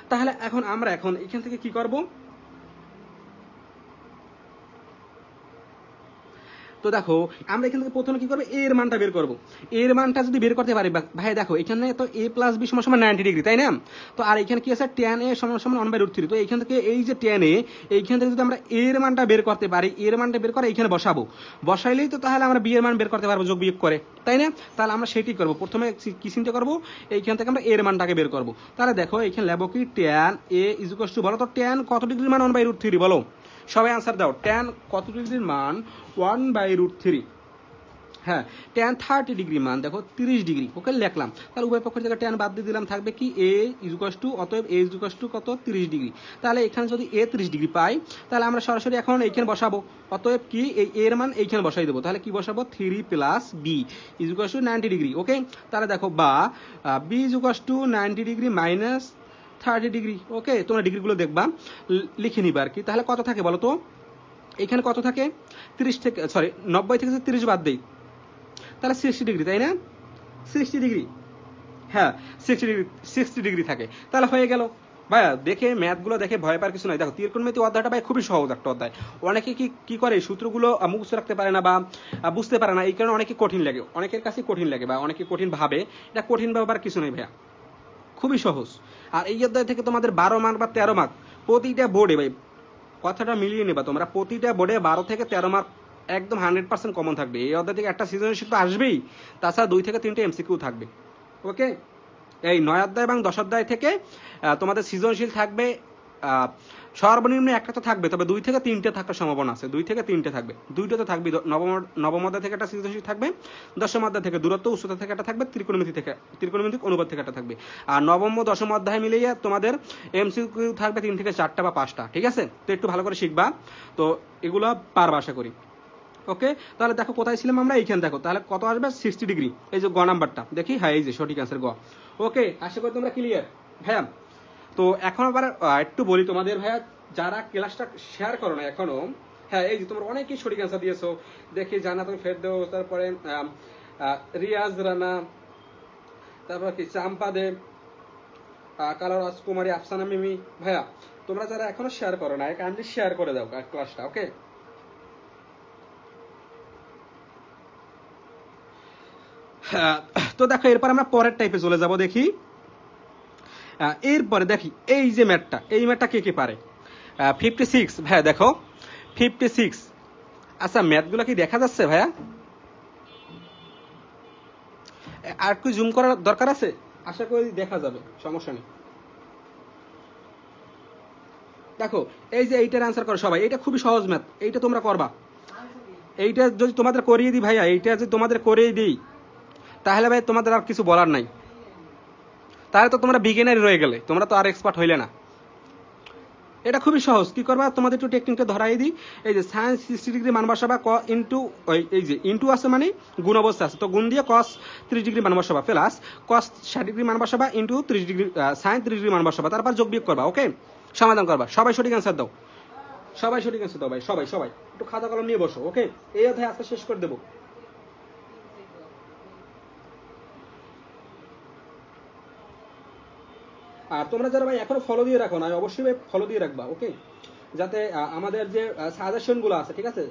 তাহলে আমরা এখান থেকে কি করব, তো দেখো আমরা এখান থেকে প্রথমে কি করবো, এর মানটা বের করবো। এর মানটা যদি বের করতে পারি ভাই, দেখো এখানে তো a + b = 90 ডিগ্রি, তাই না? তো আর এখানে কি আছে, tan a = 1/√3। তো এইখান থেকে এই যে tan a, এইখান থেকে যদি আমরা এর মানটা বের করতে পারি, এর মানটা বের করে এখানে বসাবো, বসাইলেই তো তাহলে আমরা b এর মান বের করতে পারবো যোগ বিয়োগ করে, তাই না? তাহলে আমরা সেটাই করবো, প্রথমে কি চিন্তা করবো, এইখান থেকে আমরা এর মানটাকে বের করবো। তাহলে দেখো এখানে লেবো কি, tan a = বলো তো tan কত ডিগ্রির মান 1/√3 বলো, সবাই আনসার দাও। tan কত ডিগ্রির মান 1/√3? হ্যাঁ, tan 30 ডিগ্রির মান দেখো 30 ডিগ্রি। ওকে, লিখলাম। তাহলে উভয় পক্ষের থেকে tan বাদ দিয়ে দিলাম, থাকবে কি a = অতএব a = কত, 30 ডিগ্রি। তাহলে এখানে যদি a 30 ডিগ্রি পাই, তাহলে আমরা সরাসরি এখন এইখানে বসাবো, অতএব কি এই এর মান এইখানে বসাই দেবো। তাহলে কি বসাবো, 3 + b = 90 ডিগ্রি। ওকে, তাহলে দেখো বা b = 90 ডিগ্রি মাইনাস 30 ডিগ্রি। ওকে, তোমরা ডিগ্রিগুলো দেখবা, লিখে নিবা আর কি। তাহলে কত থাকে বলো তো, এখানে কত থাকে 30 থেকে সরি 90 থেকে যদি 30 বাদ দেই তাহলে 60 ডিগ্রি, তাই না? 60 ডিগ্রি, হ্যাঁ 60 ডিগ্রি থাকে, তাহলে হয়ে গেল। ভাইয়া দেখে ম্যাথগুলো দেখে ভয় পাওয়ার কিছু নাই। দেখো ত্রিকোণমিতি অধ্যায়টা ভাই খুবই সহজ একটা অধ্যায়। অনেকে কি করে এই সূত্রগুলো মুখস্থ রাখতে পারে না বা বুঝতে পারে না, এই কারণে অনেকে কঠিন লাগে, অনেকের কাছে কঠিন লাগে বা অনেকে কঠিন ভাবে। এটা কঠিন ভাবার কিছু নেই ভাইয়া, খুবই সহজ। আর এই অধ্যায় থেকে তোমাদের 12 মার্ক বা 13 মার্ক প্রতিটা বোর্ডে, ভাই কথাটা মিলিয়ে নেবা তোমরা, প্রতিটা বোর্ডে 12 থেকে 13 মার্ক একদম 100% কমন থাকবে। এই অধ্যায় থেকে একটা সৃজনশীল তো আসবেই, তাছাড়া 2 থেকে 3টে এমসিকিউ থাকবে। ওকে, এই 9 অধ্যায় এবং 10 অধ্যায় থেকে তোমাদের সৃজনশীল থাকবে সর্বনিম্ন একটা তো থাকবে, তবে 2 থেকে 3টে থাকার সম্ভাবনা আছে, 2 থেকে 3টে থাকবে, 2টা তো থাকবে। নবম অধ্যায় থেকে একটা সৃজনশীল থাকবে, দশম অধ্যায় থেকে দূরত্ব উচ্চতা থেকে একটা থাকবে, ত্রিকোণমিতিক অনুপাত থেকে একটা থাকবে। আর নবম ও দশম অধ্যায় মিলিয়ে তোমাদের এমসিকিউ থাকবে 3 থেকে 4টা বা 5টা, ঠিক আছে? তো একটু ভালো করে শিখবা, তো এগুলো পারবা আশা করি। ওকে, তাহলে দেখো কোথায় ছিলাম আমরা, এইখানে দেখো তাহলে কত আসবে 60 ডিগ্রি, এই যে গ নাম্বারটা দেখি, হ্যাঁ এই যে সঠিক অ্যান্সার গ। ওকে, আশা করি তোমরা ক্লিয়ার ভাইয়া। তো এখন আবার একটু বলি তোমাদের ভাইয়া, যারা ক্লাসটা শেয়ার করো না এখনো, হ্যাঁ এই যে তোমরা অনেকেই সঠিক অ্যান্সার দিয়েছো, দেখি জান্নাত ফেরদৌস, তারপরে রিয়াজ রানা, তারপর কি চাম্পা দেব, কালো রাজকুমারী, আফসানা মিমি। ভাইয়া তোমরা যারা এখনো শেয়ার করো না, কাইন্ডলি শেয়ার করে দাও ক্লাসটা। ওকে, তো দেখো এরপর আমরা পরের টাইপে চলে যাব। দেখি এরপরে দেখি এই যে ম্যাথটা, এই ম্যাথটা কে কে পারে? 56 ভাইয়া দেখো 56। আচ্ছা ম্যাথগুলো কি দেখা যাচ্ছে ভাইয়া? আর একটু জুম করার দরকার আছে, আশা করি দেখা যাবে, সমস্যা নেই। দেখো এই যে এইটার অ্যান্সার করো সবাই, এটা খুবই সহজ ম্যাথ, এইটা তোমরা করবা। এইটা যদি তোমাদের করিয়ে দিই ভাইয়া, এইটা যদি তোমাদের করিয়ে দিই তাহলে ভাই তোমাদের আর কিছু বলার নাই, তাহলে তো তোমরা বিগিনারই রয়ে গেলে, তোমরা তো আর এক্সপার্ট হইলে না। এটা খুবই সহজ, কি করবা তোমাদের একটু টেকনিকটা ধরাই দিই। এই যে সাইন 60 ডিগ্রি মান বসাবা, ক ইন্টু এই যে ইন্টু আছে মানে গুণ অবস্থা আছে, তো গুণ দিয়ে কস 30 ডিগ্রি মান বসাবা, প্লাস কস 60 ডিগ্রি মান বসাবা ইন্টু 30 ডিগ্রি সাইন 30 ডিগ্রি মান বসাবা, তারপর যোগ বিয়োগ করবা। ওকে, সমাধান করবা। সবাই সঠিক অ্যান্সার দাও, সবাই সঠিক অ্যান্সার দাও ভাই, সবাই সবাই একটু খাতা কলম নিয়ে বসো। ওকে, এই অধ্যায় আজকে শেষ করে দেবো। আর তোমরা যারা ভাই এখনো ফলো দিয়ে রাখো না, অবশ্যই ভাই ফলো দিয়ে রাখবা। ওকে, যাতে আমাদের যে সাজেশন গুলো আছে, ঠিক আছে,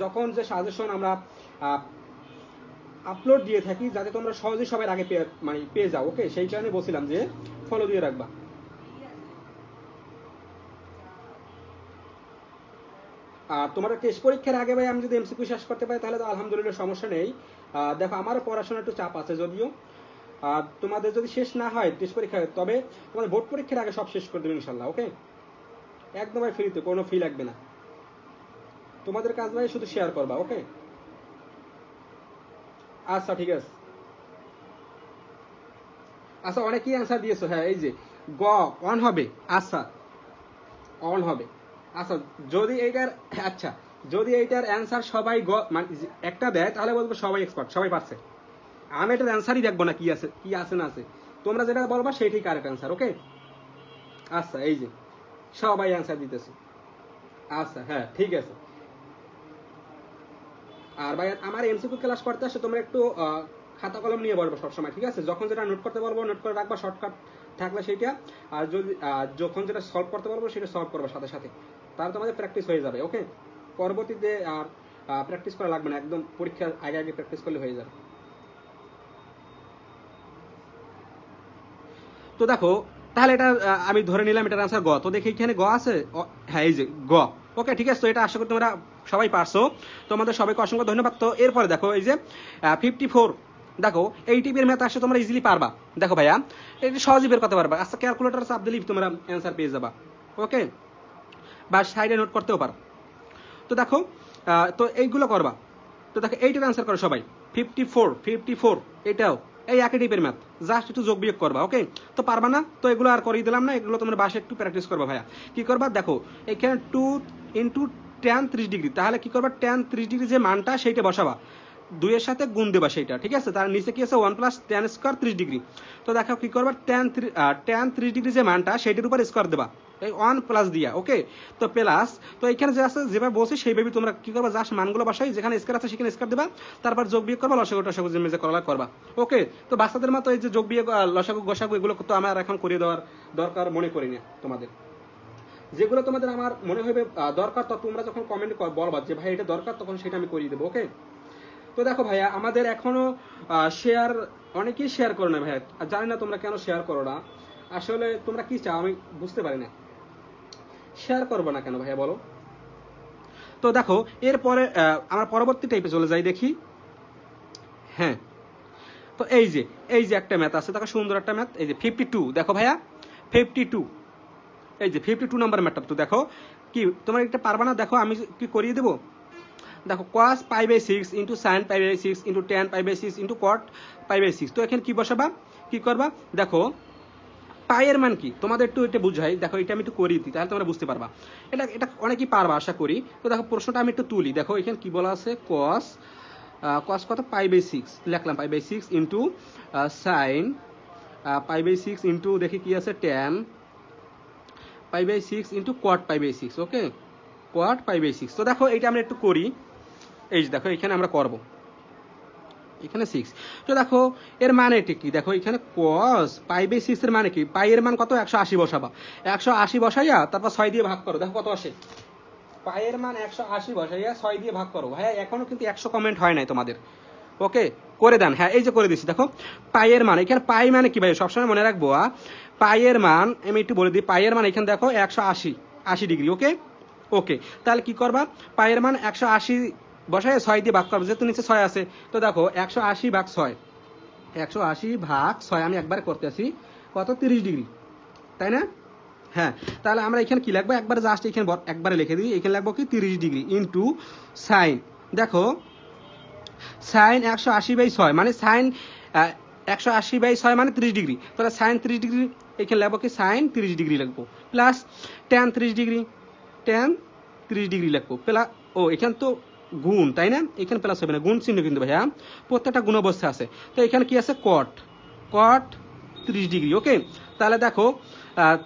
যখন যে সাজেশন আমরা আপলোড দিয়ে থাকি, যাতে তোমরা সহজেই সবার আগে পেয়ে যাও। ওকে, সেই কারণে বলছিলাম যে ফলো দিয়ে রাখবা। আর তোমাদের টেস্ট পরীক্ষার আগে ভাই আমি যদি এমসিকিউ শেষ করতে পারি তাহলে তো আলহামদুলিল্লাহ, সমস্যা নেই। দেখো আমারও পড়াশোনা একটু চাপ আছে যদিও, তোমাদের যদি শেষ না হয় টেস্ট পরীক্ষা, তবে তোমাদের বোর্ড পরীক্ষার আগে সব শেষ করে দেবে ইনশাল্লাহ। ওকে, একদম ভাই ফ্রিতে, কোনো ফি লাগবে না, তোমাদের কাজ ভাই শুধু শেয়ার করবা। ওকে, আচ্ছা ঠিক আছে। আচ্ছা অনেকেই অ্যান্সার দিয়েছো, হ্যাঁ এই যে গ অন হবে, আচ্ছা অন হবে। আচ্ছা যদি এইটার, আচ্ছা যদি এইটার অ্যান্সার সবাই মানে একটা দেয় তাহলে বলবো সবাই এক্সপার্ট, সবাই পারছে। আমি এটার অ্যান্সারই দেখবো না কি আছে না আছে, তোমরা যেটা বলবা সেইটাই কারেক্ট অ্যান্সার। ওকে, আচ্ছা এই যে সবাই অ্যান্সার দিতেছে, আচ্ছা হ্যাঁ ঠিক আছে। আর ভাই আমার এমসিকিউ ক্লাস করতে আসে তোমরা একটু খাতা কলম নিয়ে বলবো সবসময়, ঠিক আছে? যখন যেটা নোট করতে বলবো নোট করে রাখবা, শর্টকাট থাকলে সেইটা, আর যদি যখন যেটা সলভ করতে বলবো সেটা সলভ করবো সাথে সাথে, তাহলে তোমাদের প্র্যাকটিস হয়ে যাবে। ওকে, পরবর্তীতে আর প্র্যাকটিস করা লাগবে না, একদম পরীক্ষার আগে আগে প্র্যাকটিস করলে হয়ে যাবে। তো দেখো তাহলে এটা আমি ধরে নিলাম এটার আনসার গ, তো দেখি এখানে গ আছে, হ্যাঁ এই যে গ। ওকে ঠিক আছে, তো এটা আশা করি তোমরা সবাই পারছো, তোমাদের সবাইকে অসংখ্য ধন্যবাদ। তো এরপরে দেখো এই যে 54, দেখো এই টিপের ম্যাথ আসলে তোমরা ইজিলি পারবা। দেখো ভাইয়া এটা সহজে বের করতে পারবা, আচ্ছা ক্যালকুলেটর চাপ দিলেই তোমরা অ্যান্সার পেয়ে যাবা। ওকে, বা সাইডে নোট করতেও পারো। তো দেখো তো এইগুলো করবা, তো দেখো এইটার অ্যান্সার করো সবাই। 54 এটাও এই একই টাইপের ম্যাথ, জাস্ট একটু যোগ বিয়োগ করবা। ওকে, তো পারবা না তো এগুলো আর করিয়ে দিলাম না, এগুলো তোমরা বাসে একটু প্র্যাকটিস করবা। ভাইয়া কি করবা, দেখো এখানে 2 ইন্টু tan 30 ডিগ্রি, তাহলে কি করবা tan 30 ডিগ্রি যে মানটা সেইটা বসাবা, 2 এর সাথে গুণ দেবা সেইটা, ঠিক আছে? তার নিচে কি আছে 1 প্লাস tan স্কয়ার 30 ডিগ্রি। তো দেখো কি করবা tan 30 ডিগ্রি যে মানটা সেইটার উপর স্কয়ার দেবা, এই 1 প্লাস দিয়া, ওকে। তো প্লাস, তো এখানে যে আছে যেভাবে বলছি সেইভাবে তোমরা কি করবা, জাস্ট মানগুলো বসাই, যেখানে স্কয়ার আছে সেখানে স্কয়ার দিবা, তারপর যোগ বিয়োগ করবা, লসাগু টসাগু যে করবা, ওকে। তো বাচ্চাদের মতো এই যে যোগ বিয়োগ লসাগু গসাগু এগুলো তো আমার এখন করিয়ে দেওয়ার দরকার মনে করি না তোমাদের। যেগুলো তোমাদের আমার মনে হবে দরকার, তো তোমরা যখন কমেন্ট বলবা যে ভাই এটা দরকার, তখন সেটা আমি করিয়ে দেবো, ওকে। তো দেখো ভাইয়া, আমাদের এখনো শেয়ার, অনেকেই শেয়ার করো না ভাইয়া, জানি না তোমরা কেন শেয়ার করো না, আসলে তোমরা কি চাও আমি বুঝতে পারি না, শেয়ার করবো না কেন ভাইয়া বলো। তো দেখো এরপরে আমরা পরবর্তী টাইপে চলে যাই, দেখি। হ্যাঁ, তো এই যে একটা ম্যাথ আছে, দেখো সুন্দর একটা ম্যাথ, এই যে 52, দেখো ভাইয়া 52, এই যে 52 নাম্বার ম্যাথটা, তো দেখো কি তোমরা এটা পারবা না, দেখো আমি কি করিয়ে দেবো। দেখো cos π/6 into sin π/6 into tan π/6 into cot π/6, তো এখানে কি বসাবা, কি করবা, দেখো পায়ের মান কি তোমাদের একটু এটা বুঝাই, দেখো এটা আমি একটু করিয়ে দিই, তাহলে তোমরা বুঝতে পারবা, এটা অনেকেই পারবা আশা করি। তো দেখো প্রশ্নটা আমি একটু তুলি, দেখো এখানে কি বলা আছে, cos কত π/6 লিখলাম, π/6 ইন্টু sin π/6 ইন্টু দেখি কি আছে tan π/6 ইন্টু cot π/6, ওকে, cot π/6। তো দেখো এটা আমরা একটু করি, এই যে দেখো এখানে আমরা করব, এখানে 6, তো দেখো এর মানে কি, দেখো এখানে cos π/6 এর মানে কি, পাই এর মান কত, 180 বসাবা, 180 বসাইয়া তারপর 6 দিয়ে ভাগ করো, দেখো কত আসে, পায়ের মান 180 বসাইয়া 6 দিয়ে ভাগ করো। ভাইয়া এখনো কিন্তু 100 কমেন্ট হয় নাই তোমাদের, ওকে, করে দেন। হ্যাঁ, এই যে করে দিচ্ছি, দেখো পায়ের মান, এখানে পাই মানে কি ভাই, সবসময় মনে রাখবো পায়ের মান, আমি একটু বলে দিই, পায়ের মান এখানে দেখো 180 ডিগ্রি, ওকে, ওকে। তাহলে কি করবা, পায়ের মান 180 বসায় 6 দিয়ে ভাগ করবো, যেহেতু নিচে 6 আছে, তো দেখো 180 ভাগ 6, 180 ভাগ 6 আমি একবার করতে আসি, কত, 30 ডিগ্রি, তাই না। হ্যাঁ, তাহলে আমরা এখানে কি লিখবো, একবার জাস্ট এখানে একবারে লিখে দিই, এখানে লিখবো কি 30 ডিগ্রি ইন্টু সাইন, দেখো সাইন 180/6 মানে সাইন 180/6 মানে 30 ডিগ্রি, তাহলে সাইন 30 ডিগ্রি, এখানে লিখবো কি সাইন 30 ডিগ্রি লিখবো, plus tan 30 degree, tan 30 degree লিখবো, প্লাস, ও এখানে তো গুণ, তাই না, এখানে প্লাস হবে না, গুণ চিহ্ন কিন্তু ভাইয়া প্রত্যেকটা গুণ অবস্থা আছে। তো এখানে কি আছে, কট 30 ডিগ্রি, ওকে। তাহলে দেখো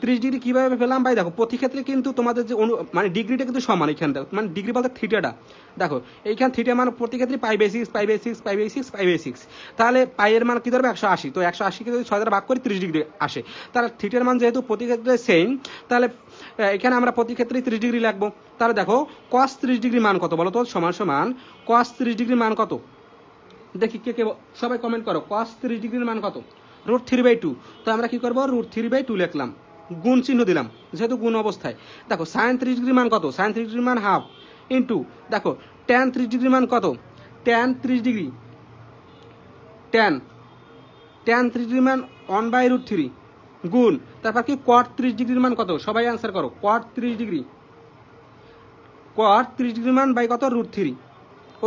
30 ডিগ্রি কিভাবে পেলাম ভাই, দেখো প্রতি ক্ষেত্রে কিন্তু তোমাদের যে মানে ডিগ্রিটা কিন্তু সমান, এখানে দেখো মানে ডিগ্রি বলতে থিটাটা, দেখো এইখানে থিটা মান প্রতি ক্ষেত্রে π/6 π/6 π/6 π/6, তাহলে পাইয়ের মান কি ধরবে 180, তো 180 কে যদি 6 দ্বারা ভাগ করি 30 ডিগ্রি আসে, তাহলে থিটার মান যেহেতু প্রতি ক্ষেত্রে সেম, তাহলে এখানে আমরা প্রতি ক্ষেত্রে 30 ডিগ্রি লিখবো। তাহলে দেখো cos 30 ডিগ্রি মান কত বলো তো, সমান সমান cos 30 ডিগ্রি মান কত, দেখি কে কে সবাই কমেন্ট করো, cos 30 ডিগ্রির মান কত, √3/2, তো আমরা কি করবো, √3/2 লিখলাম, গুণ চিহ্ন দিলাম যেহেতু গুণ অবস্থায়। দেখো sin 30 ডিগ্রির মান কত, sin 30 ডিগ্রির মান হাফ, ইন্টু দেখো tan 30 ডিগ্রির মান কত, tan 30 ডিগ্রি, tan 30 ডিগ্রির মান 1/√3 গুণ, তারপর কি cot 30 ডিগ্রির মান কত, সবাই অ্যান্সার করো, cot 30 ডিগ্রি, cot 30 ডিগ্রির মান বাই কত, √3,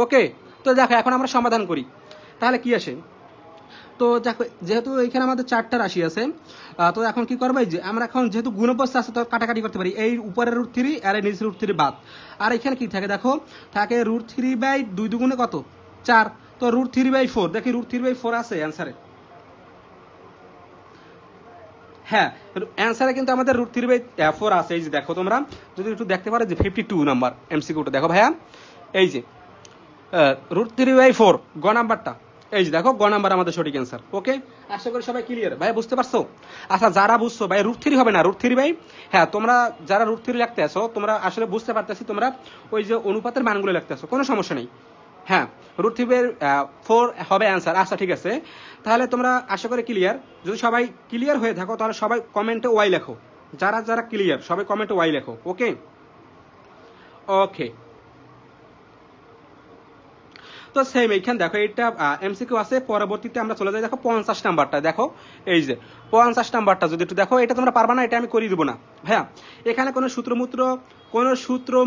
ওকে। তো দেখো এখন আমরা সমাধান করি, তাহলে কি আসে, তো দেখো যেহেতু এখানে আমাদের 4টা রাশি আছে, তো এখন কি করবো, যে আমরা এখন যেহেতু গুণ অবস্থা আছে, তো কাটাকাটি করতে পারি, এই উপরের √3 আর এই নিচের √3 বাদ, আর এখানে কি থাকে, দেখো থাকে √3/2 দুগুণে কত, 4, তো √3/4, দেখি √3/4 আছে অ্যান্সারে, হ্যাঁ অ্যান্সারে কিন্তু আমাদের √3/4 আছে, এই যে দেখো তোমরা যদি একটু দেখতে পারো, যে 52 নাম্বার এমসিকিউটা দেখো ভাইয়া, এই যে √3/4 গ নাম্বারটা, এই যে দেখো গ নাম্বার আমাদের সঠিক অ্যান্সার, ওকে। আশা করি সবাই ক্লিয়ার ভাই, বুঝতে পারছো। আচ্ছা যারা বুঝছো ভাই √3 হবে না, √3/, হ্যাঁ তোমরা যারা √3 লিখতে আসো, তোমরা আসলে বুঝতে পারতেছি, তোমরা ওই যে অনুপাতের মানগুলো লিখতে আসো, কোনো সমস্যা নেই, হ্যাঁ √3/4 হবে অ্যান্সার। আচ্ছা ঠিক আছে, তাহলে তোমরা আশা করি ক্লিয়ার, যদি সবাই ক্লিয়ার হয়ে থাকো তাহলে সবাই কমেন্টে ওয়াই লেখো, যারা যারা ক্লিয়ার সবাই কমেন্টে ওয়াই লেখো, ওকে, ওকে। তো সেম এইখানে দেখো এটা এমসিকিউ আছে, পরবর্তীতে আমরা চলে যাই, দেখো 50 নাম্বারটা, দেখো এই যে 50 নাম্বারটা যদি একটু দেখো, এটা তোমরা পারবা না, এটা আমি করিয়ে দিব না ভাইয়া, এখানে কোনো সূত্র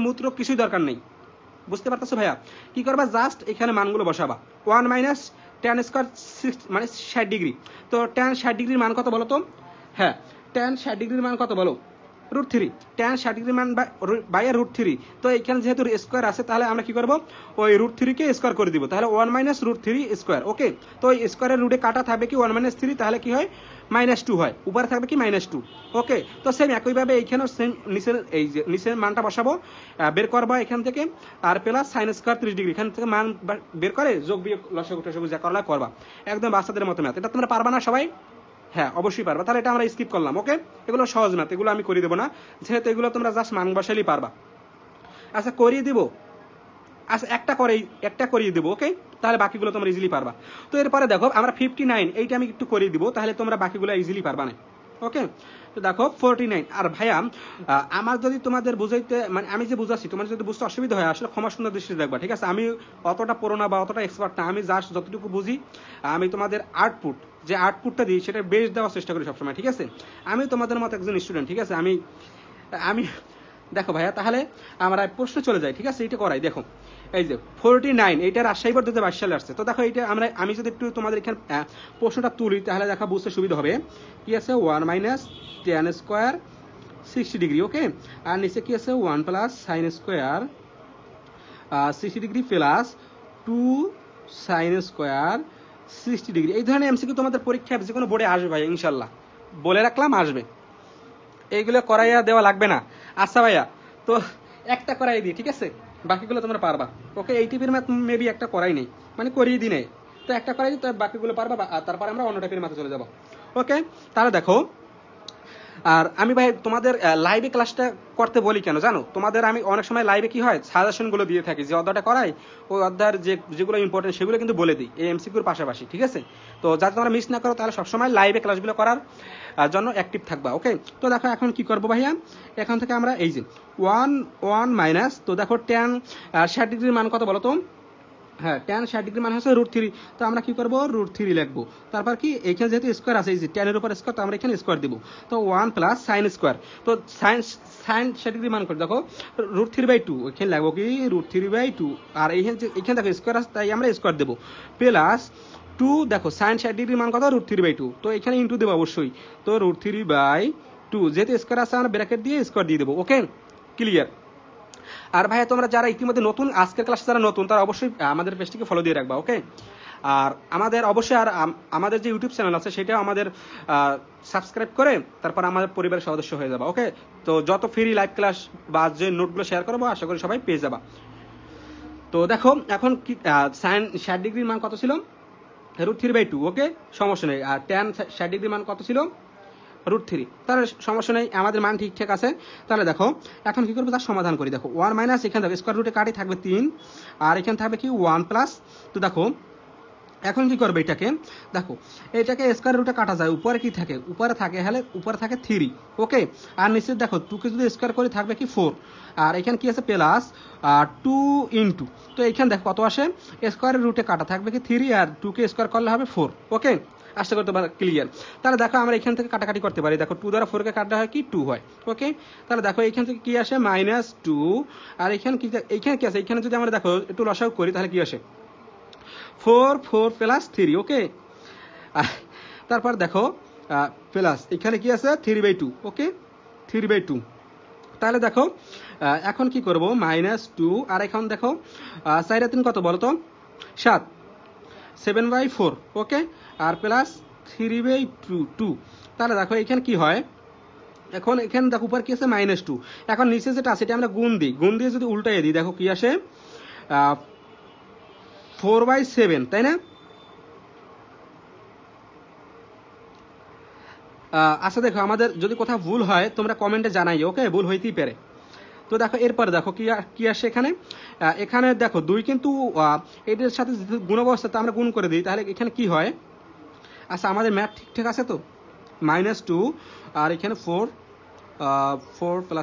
মূত্র কিছুই দরকার নেই, বুঝতে পারতেছো ভাইয়া। কি করবা, জাস্ট এখানে মানগুলো বসাবা, 1 - tan স্কয়ার 6 মানে 60 ডিগ্রি, তো tan 60 ডিগ্রির মান কত বলো তো, হ্যাঁ tan 60 ডিগ্রির মান কত বলো, √3, tan 60° মান বাই √3। তো এখানে যেহেতু স্কোয়ার আছে তাহলে আমরা কি করব, ওই √3 কে স্কোয়ার করে দিব, তাহলে 1 - √3 স্কোয়ার। ওকে, তো ওই স্কোয়ারের রুটে কাটা থাকবে কি 1 - 3, তাহলে কি হয় -2 হয়, উপরে থাকবে কি -2। ওকে, তো সেম একইভাবে এইখানেও সেম নিচের এই যে নিচের মানটা বসাবো, বের করবা এখান থেকে, আর প্লাস sin স্কোয়ার 30°, এখান থেকে মান বের করে যোগ বিয়োগ লসাগু টসাগু যা করলা করবা, একদম বাচ্চাদের মতো ম্যাথ। এটা তোমরা পারবা না সবাই? হ্যাঁ অবশ্যই পারবা, তাহলে এটা আমরা স্কিপ করলাম। ওকে, এগুলো সহজ ম্যাথ, এগুলো আমি করে দেবো না, যেহেতু এগুলো তোমরা জাস্ট মান বসাইলেই পারবা। আচ্ছা করিয়ে দিব, আচ্ছা একটা করিয়ে দেবো। ওকে, তাহলে বাকিগুলো তোমরা ইজিলি পারবা। তো এরপরে দেখো আমরা 59, এইটা আমি একটু করিয়ে দিব, তাহলে তোমরা বাকিগুলো ইজিলি পারবা না। ওকে, তো দেখো 49। আর ভাইয়া আমার যদি তোমাদের বুঝাইতে মানে আমি যে বুঝাচ্ছি তোমার যদি বুঝতে অসুবিধা হয় আসলে ক্ষমা সুন্দর দৃষ্টিতে দেখবা, ঠিক আছে? আমি অতটা পুরোনা বা অতটা এক্সপার্ট না, আমি জাস্ট যতটুকু বুঝি আমি তোমাদের যে আউটপুটটা দিই সেটা বেস্ট দেওয়ার চেষ্টা করি সবসময়, ঠিক আছে? আমি তোমাদের মতো একজন স্টুডেন্ট, ঠিক আছে? আমি আমি দেখো ভাইয়া, তাহলে আমরা প্রশ্ন চলে যাই, ঠিক আছে? এটা করাই দেখো, এই যে 49, এইটা রাজশাহী বোর্ড 2022 সালে আসছে। তো দেখো এটা আমি যদি একটু তোমাদের এখানে প্রশ্নটা তুলি তাহলে দেখা বুঝতে সুবিধা হবে। কি আছে 1 - tan স্কোয়ার 60°। ওকে, আর নিচে কি আছে 1 + sin square 60° plus 2 sin square 60°। এই ধরনের এমসিকিউ তোমাদের পরীক্ষায় যে কোনো বোর্ডে আসবে ভাই, ইনশাল্লাহ বলে রাখলাম আসবে, এইগুলো করাইয়া দেওয়া লাগবে না। আচ্ছা ভাইয়া, তো একটা করাই দিই, ঠিক আছে? বাকিগুলো তোমরা পারবা। ওকে, এই টিপির ম্যাথ মেবি একটা করাই নেই, মানে করিয়ে দিই নেই, তো একটা করাই দিই, তো বাকিগুলো পারবা, আর তারপর আমরা অন্য টাইপের ম্যাথে চলে যাবো। ওকে, তাহলে দেখো, আর আমি ভাই তোমাদের লাইভে ক্লাসটা করতে বলি কেন জানো? তোমাদের আমি অনেক সময় লাইভে কি হয় সাজেশনগুলো দিয়ে থাকি, যে অধ্যায়টা করাই ওই অধ্যায়ের যেগুলো ইম্পর্টেন্ট সেগুলো কিন্তু বলে দিই এই এমসিকিউর পাশাপাশি, ঠিক আছে? তো যাতে তোমরা মিস না করো, তাহলে সবসময় লাইভে ক্লাসগুলো করার জন্য অ্যাক্টিভ থাকবা। ওকে, তো দেখো এখন কি করবো ভাইয়া, এখান থেকে আমরা এই যে 1 মাইনাস, তো দেখো tan 60° মান কত বলো তো? হ্যাঁ, tan 60° মান হচ্ছে √3, তো আমরা কি করবো √3 লিখবো। তারপর কি এখানে যেহেতু স্কোয়ার আছে, এই যে tan এর উপর স্কোয়ার, তো আমরা এখানে স্কোয়ার দিব, তো 1 + sin স্কোয়ার। তো sin 60° মান করে দেখো √3/2, এখানে লাগবো কি √3/2, আর এখানে দেখো স্কোয়ার আছে তাই আমরা স্কোয়ার দেবো, প্লাস 2, দেখো sin 60° মান কত √3/2, তো এখানে ইন্টু দেবো অবশ্যই, তো √3/2, যেহেতু স্কোয়ার আছে আমরা ব্র্যাকেট দিয়ে স্কোয়ার দিয়ে দেবো। ওকে, ক্লিয়ার? আর ভাইয়া তোমরা যারা ইতিমধ্যে নতুন, আজকের ক্লাসে যারা নতুন, তারা অবশ্যই আমাদের পেজটিকে ফলো দিয়ে রাখবা। ওকে, আর আমাদের অবশ্যই আর আমাদের যে ইউটিউব চ্যানেল আছে সেটাও আমাদের সাবস্ক্রাইব করে তারপর আমাদের পরিবারের সদস্য হয়ে যাবা। ওকে, তো যত ফ্রি লাইভ ক্লাস বা যে নোটগুলো শেয়ার করবো আশা করি সবাই পেয়ে যাবা। তো দেখো এখন কি sin 60° মান কত ছিল √3/2। ওকে, সমস্যা নেই। আর tan 60° মান কত ছিল √3, তাহলে সমস্যা নেই, আমাদের মান ঠিকঠাক আছে। তাহলে দেখো এখন কি করবো তার সমাধান করি। দেখো 1 মাইনাস, এখানে দেখো স্কোয়ার রুটে কাটি থাকবে 3, আর এখানে থাকবে কি 1 প্লাস। তো দেখো এখন কি করবে এটাকে, দেখো এটাকে স্কোয়ার রুটে কাটা যায়, উপরে কি থাকে, উপরে থাকে 3। ওকে, আর নিচে দেখো 2 কে যদি স্কোয়ার করে থাকবে কি 4, আর এখানে কি আছে প্লাস 2 ইন্টু, তো এখানে দেখো কত আসে, স্কোয়ারের রুটে কাটা থাকবে কি 3, আর 2 কে স্কোয়ার করলে হবে 4। ওকে, আশা করতে পারো ক্লিয়ার? তাহলে দেখো আমরা এখান থেকে কাটাকাটি করতে পারি, দেখো 2 দ্বারা 4 কে কাটা হয় কি 2 হয়। ওকে, তাহলে দেখো এখান থেকে কি আসে -2, আর এখানে কি আছে, এখানে যদি আমরা দেখো একটু লসাগু করি তাহলে কি আসে 4 + 3। ওকে, তারপর দেখো প্লাস এখানে কি আছে 3/2। ওকে, 3/2, তাহলে দেখো এখন কি করব -2, আর এখন দেখো 4 আর 3 কত বলো তো 7, 7/4। ওকে, আর প্লাস 3/2, তাহলে দেখো এখানে কি হয়, এখন এখানে দেখো উপর কি আছে -2, এখন নিচে যেটা আছে এটা আমরা গুণ দিয়ে যদি উল্টাইয়ে দিই দেখো কি আসে 4/7, তাই না? আচ্ছা দেখো আমাদের যদি কোথাও ভুল হয় তোমরা কমেন্টে জানাই। ওকে, ভুল হইতেই পারে। তো দেখো এরপরে দেখো কি আসে এখানে, এখানে দেখো 2 কিন্তু এটার সাথে গুণ অবস্থা, তো আমরা গুণ করে দিই, তাহলে এখানে কি হয়, আচ্ছা আমাদের ম্যাথ ঠিকঠাক আছে তো, -2 আর এখানে 4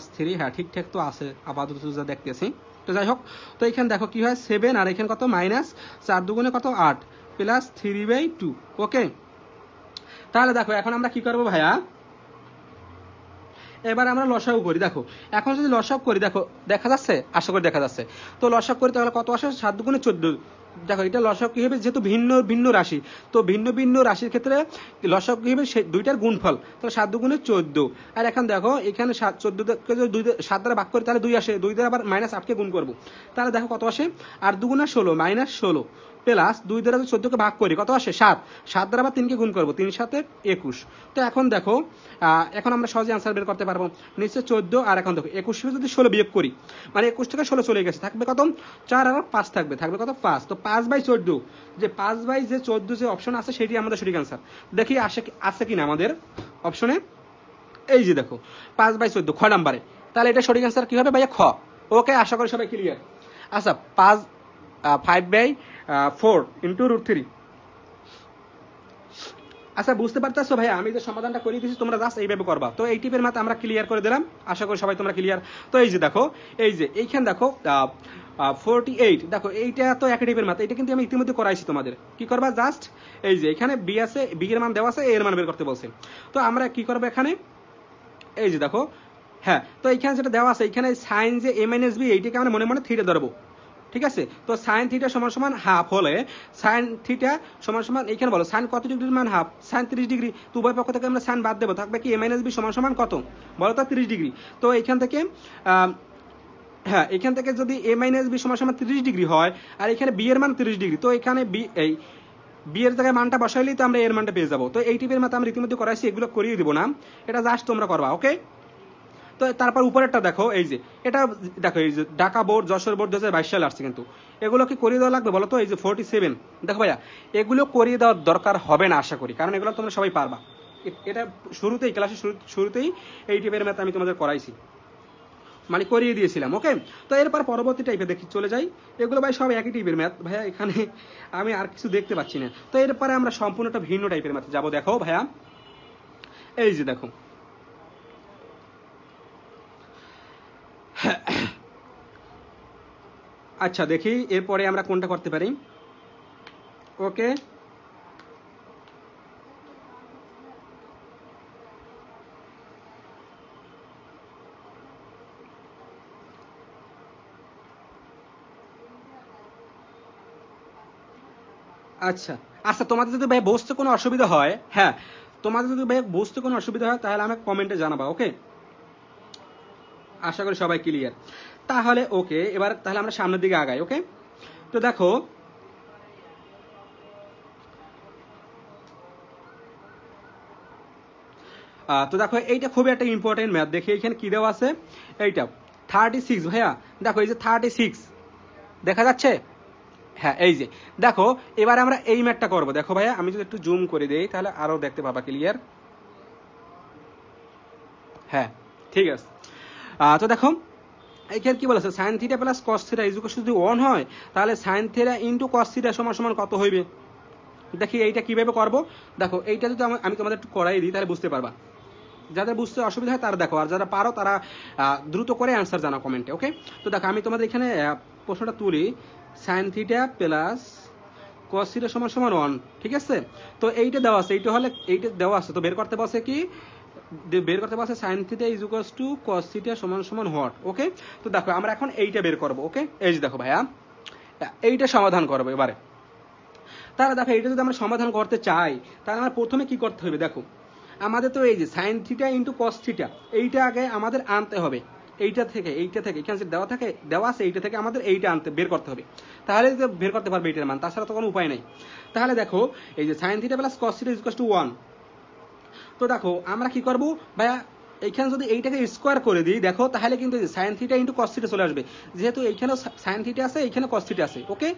+ 3, হ্যাঁ ঠিকঠাক তো আছে আপাতত যা দেখতেছি। তো যাই হোক, তো এখানে দেখো কি হয় 7, আর এখানে কত -4 দুগুণে কত 8 প্লাস 3/2। ওকে, তাহলে দেখো এখন আমরা কি করবো ভাইয়া, এবার আমরা লসাগু করি। দেখো এখন যদি লসাগু করি দেখো দেখা যাচ্ছে, আশা করি দেখা যাচ্ছে। তো লসাগু করি তাহলে কত আসে 7 দুগুণে 14, দেখো এটা লসাগু কি হবে, যেহেতু ভিন্ন ভিন্ন রাশি, তো ভিন্ন ভিন্ন রাশির ক্ষেত্রে লসাগু কি হবে, দুইটার গুণফল, তো 7 দুগুণে 14। আর এখন দেখো এখানে 14কে যদি 7 দ্বারা ভাগ করি তাহলে 2 আসে, 2 দ্বারা আবার -8কে গুণ করব, তাহলে দেখো কত আসে, আর দুগুণে 16 -16 প্লাস 2 দ্বারা যদি 14কে ভাগ করি কত আসে 7, 7 দ্বারা আবার 3কে গুণ করব, 3 7 21। তো এখন দেখো এখন আমরা সহজে আনসার বের করতে পারবো, নিচে 14 আর এখন দেখো 21 থেকে যদি 16 বিয়োগ করি, মানে 21 থেকে 16 চলে গেছে, থাকবে কত 4 আর 5 থাকবে, থাকবে কত 5। তো 5/14, যে 5/14 যে অপশন আছে সেটি আমাদের সঠিক আনসার। দেখি আছে কিনা আমাদের অপশনে, এই যে দেখো 5/14 খ নাম্বারে, তাহলে এটা সঠিক আনসার কি হবে ভাইয়া, খ। ওকে, আশা করি সবাই ক্লিয়ার। আচ্ছা 5/4 ইন্টু √3। আচ্ছা বুঝতে পারতেছো ভাইয়া, আমি যে সমাধানটা করে দিয়েছি তোমরা জাস্ট এইভাবে করবা। তো এই টিপের মাথা আমরা ক্লিয়ার করে দিলাম, আশা করি সবাই তোমরা ক্লিয়ার। তো এই যে দেখো, এই যে এইখানে দেখো 48, দেখো এইটা তো এক টিপের মাথা, এটা কিন্তু আমি ইতিমধ্যে করাইছি তোমাদের। কি করবা, জাস্ট এই যে এখানে বি আছে, বি এর মান দেওয়া আছে, এ এর মান বের করতে বলছে। তো আমরা কি করবো এখানে, এই যে দেখো, হ্যাঁ, তো এইখানে যেটা দেওয়া আছে, এখানে সাইন যে a - b, এইটাকে আমরা মনে মনে থিটা ধরবো, ঠিক আছে। তো সাইন থিটা সমান সমান হাফ হলে, সাইন থিটা সমান সমান, এইখানে বলো সাইন কত ডিগ্রির মান হাফ, সাইন 30 ডিগ্রি। তো উভয় পক্ষ থেকে আমরা সাইন বাদ দেবো, থাকবে কি a - b সমান সমান কত, বলো তো 30 ডিগ্রি। তো এইখান থেকে হ্যাঁ, এখান থেকে যদি a - b সমান সমান 30 ডিগ্রি হয়, আর এখানে b এর মান 30 ডিগ্রি, তো এখানে এই বি এর জায়গায় মানটা বসাইলেই তো আমরা এর মানটা পেয়ে যাবো। তো এই টিপের মাথা আমরা ইতিমধ্যে করাইছি, এগুলো করিয়ে দিব না, এটা জাস্ট তোমরা করবা, ওকে। তো তারপর উপরেরটা দেখো, এই যে এটা দেখো, এই যে ঢাকা বোর্ড, যশোর বোর্ড 2022 সালে আসছে, কিন্তু এগুলো কি করিয়ে দেওয়া লাগবে বলো তো, এই যে 47, দেখো ভাইয়া এগুলো করিয়ে দেওয়ার দরকার হবে না আশা করি, কারণ এগুলো তোমরা সবাই পারবা। এটা শুরুতেই, ক্লাসের শুরুতেই এই টিপের ম্যাথ আমি তোমাদের করাইছি, মানে করিয়ে দিয়েছিলাম, ওকে। তো এরপর পরবর্তী টাইপে দেখি চলে যাই, এগুলো ভাই সব একই টাইপের ম্যাথ ভাইয়া, এখানে আমি আর কিছু দেখতে পাচ্ছি না। তো এরপরে আমরা সম্পূর্ণ একটা ভিন্ন টাইপের ম্যাথ যাবো, দেখো ভাইয়া, এই যে দেখো, আচ্ছা দেখি এরপরে আমরা কোনটা করতে পারি, ওকে। আচ্ছা আচ্ছা, তোমাদের যদি ভাই বুঝতে কোনো অসুবিধা হয়, হ্যাঁ তোমাদের যদি ভাই বুঝতে কোনো অসুবিধা হয় তাহলে আমাকে কমেন্টে জানাবা, ওকে। আশা করি সবাই ক্লিয়ার, তাহলে ওকে। এবার তাহলে আমরা সামনের দিকে আগাই, ওকে। তো দেখো, তো দেখো এইটা খুবই একটা ইম্পর্টেন্ট ম্যাথ, দেখি এখানে কি দেওয়া আছে, এইটা 36 ভাইয়া, দেখো এই যে 36 দেখা যাচ্ছে, হ্যাঁ এই যে দেখো, এবার আমরা এই ম্যাথটা করবো, দেখো ভাইয়া আমি যদি একটু জুম করে দেই তাহলে আরো দেখতে পাবা ক্লিয়ার, হ্যাঁ ঠিক আছে। তো দেখো এখানে কি বলেছে, sign theta plus cos theta equal যদি 1 হয়, তাহলে সাইন থিটা ইনটু কস থিটা সমান সমান কত হইবে। দেখি এইটা কিভাবে করব, দেখো এইটা যদি আমি তোমাদের একটু করাই দিই তাহলে বুঝতে পারবা, যাদের বুঝতে অসুবিধা হয় তারা দেখো, আর যারা পারো তারা দ্রুত করে অ্যান্সার জানাও কমেন্টে, ওকে। তো দেখো আমি তোমাদের এখানে প্রশ্নটা তুলি, sign theta plus cos theta সমান সমান 1, ঠিক আছে। তো এইটা দেওয়া আছে, এইটা হলে এইটা দেওয়া আছে, তো বের করতে বলছে কি, বের করতে পারছে sine theta is equals to cos theta সমান সমান হোয়াট, ওকে। তো দেখো আমরা এখন এইটা বের করব, ওকে। এই যে দেখো ভাইয়া এইটা সমাধান করবো এবারে। তাহলে দেখো এটা যদি আমরা সমাধান করতে চাই তাহলে আমরা প্রথমে কি করতে হবে, দেখো আমাদের তো এই যে sine theta into cos theta, এইটা আগে আমাদের আনতে হবে, এইটা থেকে এখানে যে দেওয়া আছে এইটা থেকে আমাদের এইটা আনতে বের করতে হবে, তাহলে বের করতে পারবে এইটার মান, তাছাড়া তো কোনো উপায় নেই। তাহলে দেখো এই যে sign theta plus cos theta is equals to 1। তো দেখো আমরা কি করবো ভাইয়া, এইখানে যদি এইটাকে স্কোয়ার করে দিই, দেখো তাহলে কিন্তু sine theta into cos theta চলে আসবে, যেহেতু এইখানেও সাইন থিটা আছে, এইখানে কস থিটা আছে, ওকে।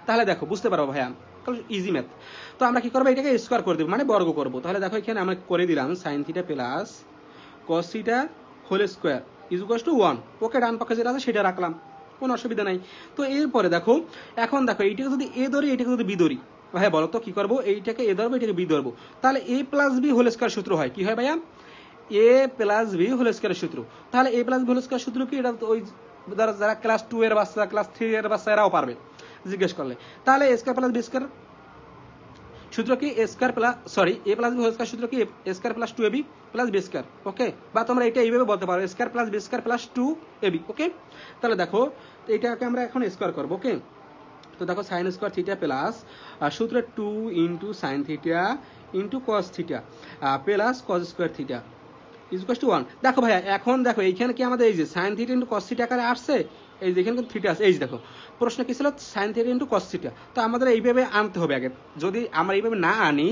তাহলে দেখো বুঝতে পারবো ভাইয়া, ইজি ম্যাথ। তো আমরা কি করবো, এটাকে স্কোয়ার করে দেবো, মানে বর্গ করবো। তাহলে দেখো এখানে আমরা করে দিলাম sine theta plus cos theta whole square is equals to 1, okay. ডান পক্ষে যেটা আছে সেটা রাখলাম, কোনো অসুবিধা নাই। তো এরপরে দেখো, এখন দেখো এইটাকে যদি এ ধরি, এটাকে যদি বি ধরি, ভাইয়া বলো তো কি করবো, এইটাকে এ ধরবো, এটাকে বি ধরবো, তাহলে এ প্লাস বি হোল স্কয়ার সূত্র হয়, কি হয় ভাইয়া, এ প্লাস বি হোল স্কয়ার সূত্র। তাহলে এ প্লাস বি হোল স্কয়ার সূত্র কি, এটা তো ওই যারা ক্লাস 2 এর বাচ্চা, ক্লাস 3 এর বাচ্চা এরাও পারবে জিজ্ঞেস করলে। তাহলে a square plus b square সূত্র কি, a square plus sorry a plus b whole square সূত্র কি, a square plus 2ab plus b square, okay. বা তোমরা এটা এইভাবে বলতে পারো, a square plus b square plus 2ab, okay. তাহলে দেখো এইটাকে আমরা এখন স্কয়ার করব, ওকে। তো দেখো সাইন স্কোয়ার থিটা প্লাস সূত্রে 2 into sine theta into cos theta plus cos square theta equal two 1। দেখো ভাইয়া এখন দেখো এইখানে কি আমাদের এই যে sine theta into cos theta আকারে আসছে, এই যে এখানে কিন্তু থিটা আছে, এই যে দেখো প্রশ্ন কি ছিল sine theta into cos theta, তো আমাদের এইভাবে আনতে হবে আগে। যদি আমরা এইভাবে না আনি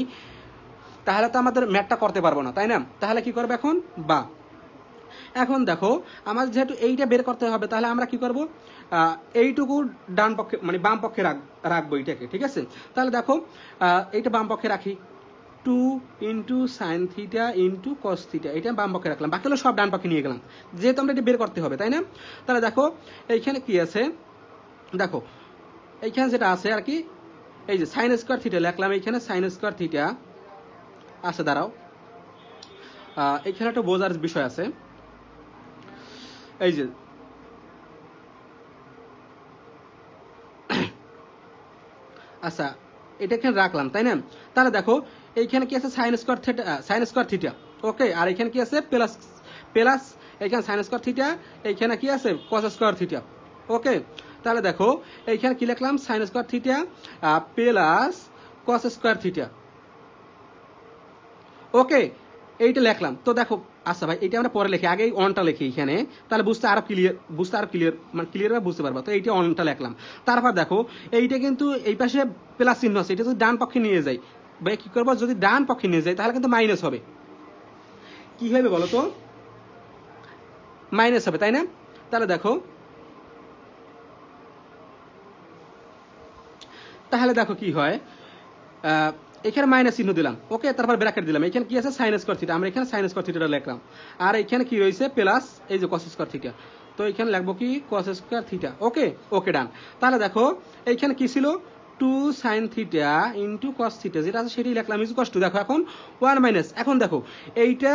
তাহলে তো আমাদের ম্যাথটা করতে পারবো না, তাই না? তাহলে কি করবে এখন, বা এখন দেখো আমাদের যেহেতু এইটা বের করতে হবে, তাহলে আমরা কি করব, এইটুকু ডান পক্ষে মানে বাম পক্ষে রাখবো এইটাকে, ঠিক আছে? তাহলে দেখো এইটা বাম পক্ষে রাখি, 2 into sine theta into cos theta, এটা বাম পক্ষে রাখলাম, বাকিগুলো সব ডান পক্ষে নিয়ে গেলাম, যেহেতু আমরা এটা বের করতে হবে, তাই না? তাহলে দেখো এইখানে কি আছে, দেখো এইখানে যেটা আছে আর কি, এই যে সাইন স্কোয়ার থিটা লিখলাম, এইখানে সাইন স্কোয়ার থিটা আছে, দাঁড়াও এইখানে একটা বোঝার বিষয় আছে, এই যে আচ্ছা এটা এখানে রাখলাম, তাই না? তাহলে দেখো এইখানে কি আছে sine square theta, sine square theta, okay, আর এখানে কি আছে প্লাস প্লাস, এইখানে সাইন স্কোয়ার থিটা, এইখানে কি আছে কস স্কোয়ার থিটা, ওকে। তাহলে দেখো এইখানে কি লিখলাম sine square theta plus cos square theta, okay, এইটা লিখলাম। তো দেখো আচ্ছা ভাই এটা আমরা পরে লিখি, আগে এই অনটা লিখি এখানে, তাহলে বুঝতে আরো ক্লিয়ার মানে ক্লিয়ার ভাবে বুঝতে পারবা। তো এইটা অনটা লিখলাম, তারপর দেখো এইটা কিন্তু এই পাশে প্লাস চিহ্ন আছে, এটা যদি ডান পক্ষে নিয়ে যাই, ভাই কি করবো, যদি ডান পক্ষে নিয়ে যাই তাহলে কিন্তু মাইনাস হবে, কি হবে বলো তো, মাইনাস হবে, তাই না? তাহলে দেখো কি হয়, এখানে মাইনাস চিহ্ন দিলাম, ওকে, তারপর ব্র্যাকেট দিলাম, এখানে কি আছে সাইন স্কোয়ার থিটা, আমরা এখানে সাইন স্কোয়ার থিটাটা লিখলাম, আর এখানে কি রয়েছে প্লাস এই যে কস স্কোয়ার থিটা, তো এখানে লিখবো কি কস স্কোয়ার থিটা, ওকে ওকে ডান। তাহলে দেখো এইখানে কি ছিল 2 sine theta into cos theta, যেটা আছে সেটাই লিখলাম, ইজ কস টু, দেখো এখন 1 মাইনাস, এখন দেখো এইটা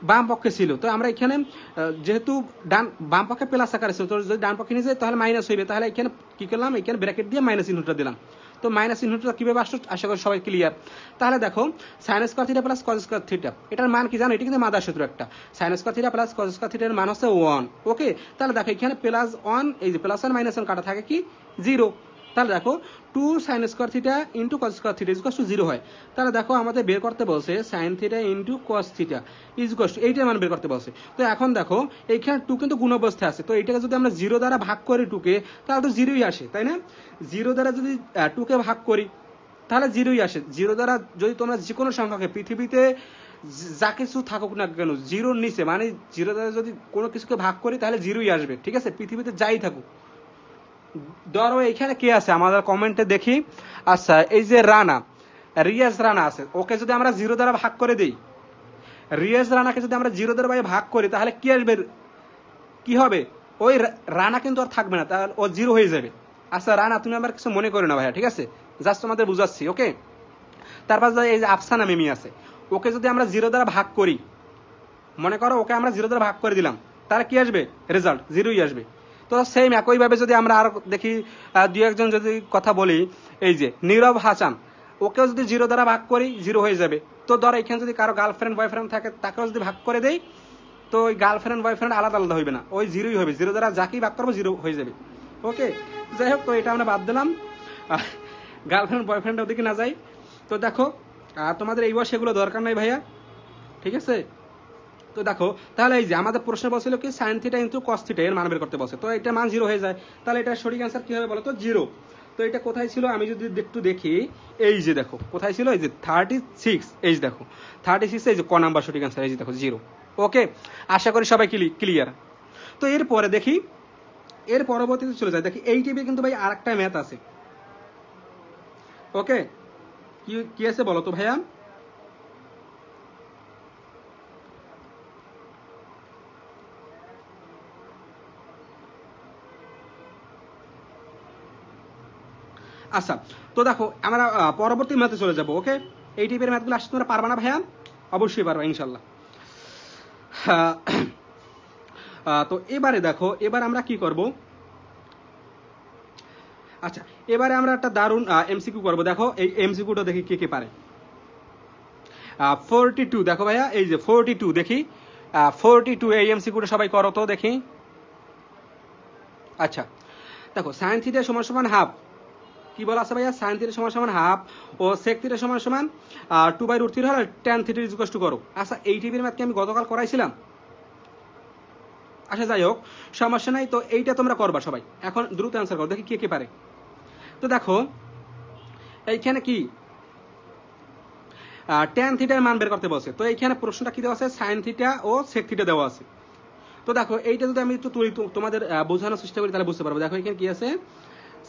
বাম পক্ষে ছিল, তো আমরা এখানে যেহেতু বাম পক্ষে প্লাস আকারে ছিল, তো যদি ডান পক্ষে নিয়ে যায় তাহলে মাইনাস হইবে, তাহলে এখানে কি করলাম, এখানে ব্র্যাকেট দিয়ে মাইনাস চিহ্নটা দিলাম। তো মাইনাস চিহ্নটা কিভাবে আসলো আশা করি সবাই ক্লিয়ার। তাহলে দেখো sign square theta plus cos square theta, এটার মান কি জানো, এটা কিন্তু মাদার সূত্র একটা, sign square theta plus cos square থিটার মান হচ্ছে 1, ওকে। তাহলে দেখো এখানে প্লাস 1, এই যে প্লাস 1 মাইনাস 1 কাটা থাকে কি 0, তাহলে দেখো 2 sign square theta into cos square theta equal two 0 হয়। তাহলে দেখো আমাদের বের করতে বলছে sine theta into cos theta equal two এইটার মান বের করতে বলছে। তো এখন দেখো এইখানে 2 কিন্তু গুণ অবস্থায় আছে, তো এইটাকে যদি আমরা 0 দ্বারা ভাগ করি 2 কে, তাহলে তো 0ই আসে, তাই না? 0 দ্বারা যদি 2 কে ভাগ করি তাহলে 0ই আসে। 0 দ্বারা যদি তোমরা যে কোনো সংখ্যাকে পৃথিবীতে যা কিছু থাকুক না কেন 0-র নিচে, মানে 0 দ্বারা যদি কোনো কিছুকে ভাগ করি তাহলে 0ই আসবে, ঠিক আছে, পৃথিবীতে যাই থাকুক। ধরো এইখানে কে আছে আমাদের কমেন্টে দেখি, আচ্ছা এই যে রানা, রিয়াজ রানা আছে, ওকে যদি আমরা 0 দ্বারা ভাগ করে দিই, রিয়াজ রানাকে যদি আমরা 0 দ্বারা ভাগ করি তাহলে কি আসবে, কি হবে, ওই রানা কিন্তু আর থাকবে না, তাহলে ও 0 হয়ে যাবে। আচ্ছা রানা তুমি আমার কিছু মনে করো না ভাইয়া, ঠিক আছে, জাস্ট তোমাদের বুঝাচ্ছি, ওকে। তারপর এই যে আফসানা মিমি আছে, ওকে যদি আমরা 0 দ্বারা ভাগ করি, মনে করো ওকে আমরা 0 দ্বারা ভাগ করে দিলাম, তাহলে কি আসবে রেজাল্ট 0ই আসবে। তো সেম একইভাবে যদি আমরা আর দেখি দুই একজন যদি কথা বলি, এই যে নীরব হাসান, ওকেও যদি 0 দ্বারা ভাগ করি 0 হয়ে যাবে। তো ধর এখানে যদি কারো গার্লফ্রেন্ড বয়ফ্রেন্ড থাকে তাকেও যদি ভাগ করে দেই, তো ওই গার্লফ্রেন্ড বয়ফ্রেন্ড আলাদা আলাদা হইবে না, ওই 0ই হবে, 0 দ্বারা যাকেই ভাগ করবো 0 হয়ে যাবে, ওকে। যাই হোক, তো এটা আমরা বাদ দিলাম, গার্লফ্রেন্ড বয়ফ্রেন্ড ওদিকে না যাই। তো দেখো তোমাদের এই বয়সে এগুলো দরকার নাই ভাইয়া, ঠিক আছে। তো দেখো তাহলে এই যে আমাদের প্রশ্ন বলছিল কি sine theta into cos theta এর মান বের করতে বলছে, তো এটা মান 0 হয়ে যায়, তাহলে এটা সঠিক অ্যান্সার কি হবে বলো তো 0। তো এটা কোথায় ছিল আমি যদি একটু দেখি, এই যে দেখো কোথায় ছিল, এই যে 36, এই যে দেখো 36, এই যে ক নাম্বার সঠিক অ্যান্সার, এই যে দেখো 0, ওকে। আশা করি সবাই ক্লিয়ার। তো এরপরে দেখি, এর পরবর্তীতে চলে যায়, দেখি এই টিপে কিন্তু ভাই আরেকটা ম্যাথ আছে, ওকে। কি আছে বলো তো ভাইয়া, আচ্ছা তো দেখো আমরা পরবর্তী ম্যাথে চলে যাব, ওকে। এই টাইপের ম্যাথগুলো আসতে তোমরা পারবা না ভাইয়া, অবশ্যই পারবা ইনশাল্লাহ। তো এবারে দেখো, এবার আমরা কি করব, আচ্ছা এবারে আমরা একটা দারুণ এমসিকিউ করব, দেখো এই এমসিকিউটা দেখি কে কে পারে। 42 দেখো ভাইয়া, এই যে 42 দেখি, 42 এই এমসিকিউটা সবাই করো তো দেখি। আচ্ছা দেখো সাইন থিটা সমান সমান হাফ, কি বলা আছে ভাইয়া, সাইন থিটা সমান সমান হাফ ও সেক থিটা সমান সমান 2/√3 হলে tan theta is equal two করো। আচ্ছা এই টাইপের ম্যাথ কি আমি গতকাল করাইছিলাম? আচ্ছা যাই হোক, সমস্যা নাই। তো এইটা তোমরা করবা সবাই। এখন দ্রুত অ্যান্সার করো, দেখি কে কে পারে। তো দেখো এইখানে কি ট্যান থিটার মান বের করতে বলছে। তো এইখানে প্রশ্নটা কি দেওয়া আছে, সাইন থিটা ও সেক থিটা দেওয়া আছে। তো দেখো এইটা যদি আমি একটু তোমাদের বোঝানোর চেষ্টা করি তাহলে বুঝতে পারবো। দেখো এখানে কি আছে,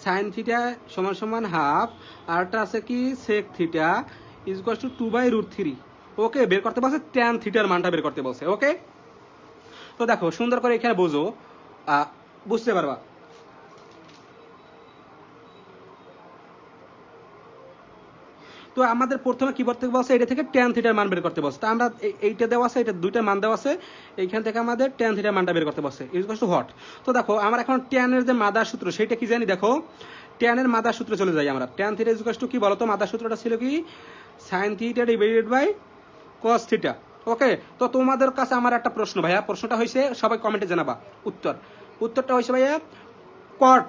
সাইন থিটা সমান সমান হাফ, আরটা আছে কি sec theta is equal to 2/√3। Okay, বের করতে বলছে ট্যান থিটার মানটা বের করতে বলছে। ওকে, তো দেখো সুন্দর করে এখানে বোঝো, বুঝতে পারবা। তো আমাদের প্রথমে কি করতে বলছে, এটা থেকে ট্যান থিটার মান বের করতে বলছে। তা আমরা এইটা দেওয়া আছে, এটা দুইটা মান দেওয়া আছে, এইখান থেকে আমাদের ট্যান থিটার মানটা বের করতে বলছে ইজ ইকুয়াল টু হোয়াট। তো দেখো আমরা এখন ট্যানের যে মাদার সূত্র সেটা কি জানি, দেখো ট্যানের মাদার সূত্রে চলে যাই আমরা। Tan theta is equal to কি বলতো, মাদার সূত্রটা ছিল কি sine theta divided by cos theta. Okay, তো তোমাদের কাছে আমার একটা প্রশ্ন ভাইয়া, প্রশ্নটা হয়েছে সবাই কমেন্টে জানাবা। উত্তরটা হয়েছে ভাইয়া কট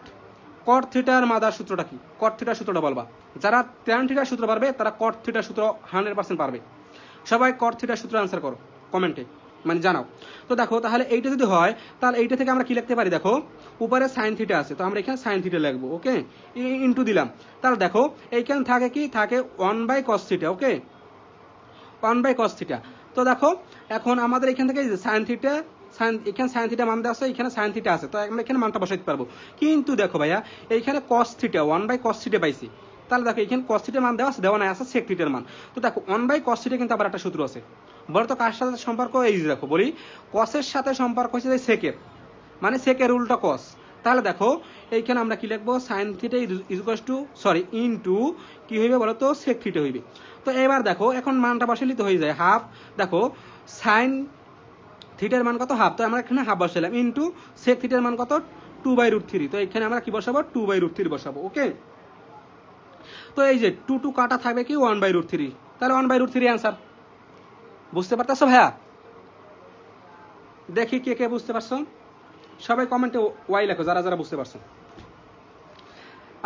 কট থিটার মাদার সূত্রটা কি, কট থিটার সূত্রটা বলবা। যারা ট্যান থিটার সূত্র পারবে তারা কট থিটার সূত্র 100% পারবে। সবাই কট থিটার সূত্র আনসার করো কমেন্টে, মানে জানাও। তো দেখো তাহলে এইটা যদি হয় তাহলে এইটা থেকে আমরা কি লিখতে পারি, দেখো উপরে সাইন থিটা আছে, তো আমরা এখানে সাইন থিটা লিখবো। ওকে, ইনটু দিলাম। তাহলে দেখো এইখানে থাকে কি, থাকে 1/cos থিটা। ওকে, 1/cos থিটা। তো দেখো এখন আমাদের এখান থেকে সাইন থিটা, এখানে সাইন থিটা মান দেওয়া আছে, এখানে সাইন থিটা আছে, তো আমরা এখানে মানটা বসাইতে পারবো। কিন্তু দেখো ভাইয়া এইখানে cos থিটা 1/cos থিটা পাইছি, তাহলে দেখো এখানে cos থিটার মান দেওয়া আছে, দেওয়া নাই আছে sec থিটার মান। তো দেখো 1/cos থিটা কিন্তু আবার একটা সূত্র আছে। বলো তো কার সাথে সম্পর্ক, এই যে দেখো বলি cos এর সাথে সম্পর্ক হচ্ছে যে sec এর, মানে sec এর উল্টা cos। তাহলে দেখো এইখানে আমরা কি লিখবো, sin theta is equal two into কি হইবে বলো তো, sec থিটা হইবে। তো এবার দেখো এখন মানটা বসাইলে তো হয়ে যায় হাফ। দেখো সাইন থিটার মান কত, হাফ, তো আমরা এখানে হাফ বসাইলাম, ইনটু সেক থিটার মান কত 2/√3। তো এখানে আমরা কি বসাবো, 2/√3 বসাবো। ওকে, তো এই যে 2 কাটা থাকবে কি 1/√3, তাহলে 1/√3 অ্যান্সার। বুঝতে পারতেছো ভাইয়া? দেখি কে কে বুঝতে পারছো, সবাই কমেন্টে ওয়াই লেখো যারা যারা বুঝতে পারছো।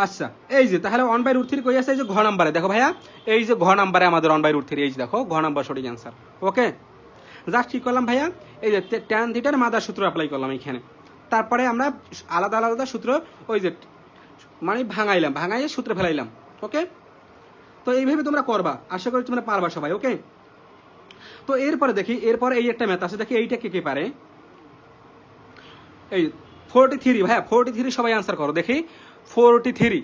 আচ্ছা এই যে তাহলে 1/√3 কই আছে, এই যে ঘ নাম্বারে দেখো ভাইয়া, এই যে ঘ নাম্বারে আমাদের 1/√3, এই যে দেখো ঘ নাম্বার সঠিক অ্যান্সার। ওকে, জাস্ট কি করলাম ভাইয়া, এই যে ট্যান থিটার মাদার সূত্র অ্যাপ্লাই করলাম এখানে। তারপরে আমরা আলাদা আলাদা সূত্র ওই যে মানে ভাঙাইয়ে সূত্রে ফেলাইলাম। ওকে, তো এইভাবে তোমরা করবা, আশা করি তোমরা পারবা সবাই। ওকে, তো এরপরে দেখি, এরপরে এই একটা ম্যাথ আছে, দেখি এইটা কে কে পারে। এই 43 ভাইয়া, 43 সবাই আনসার করো দেখি। 43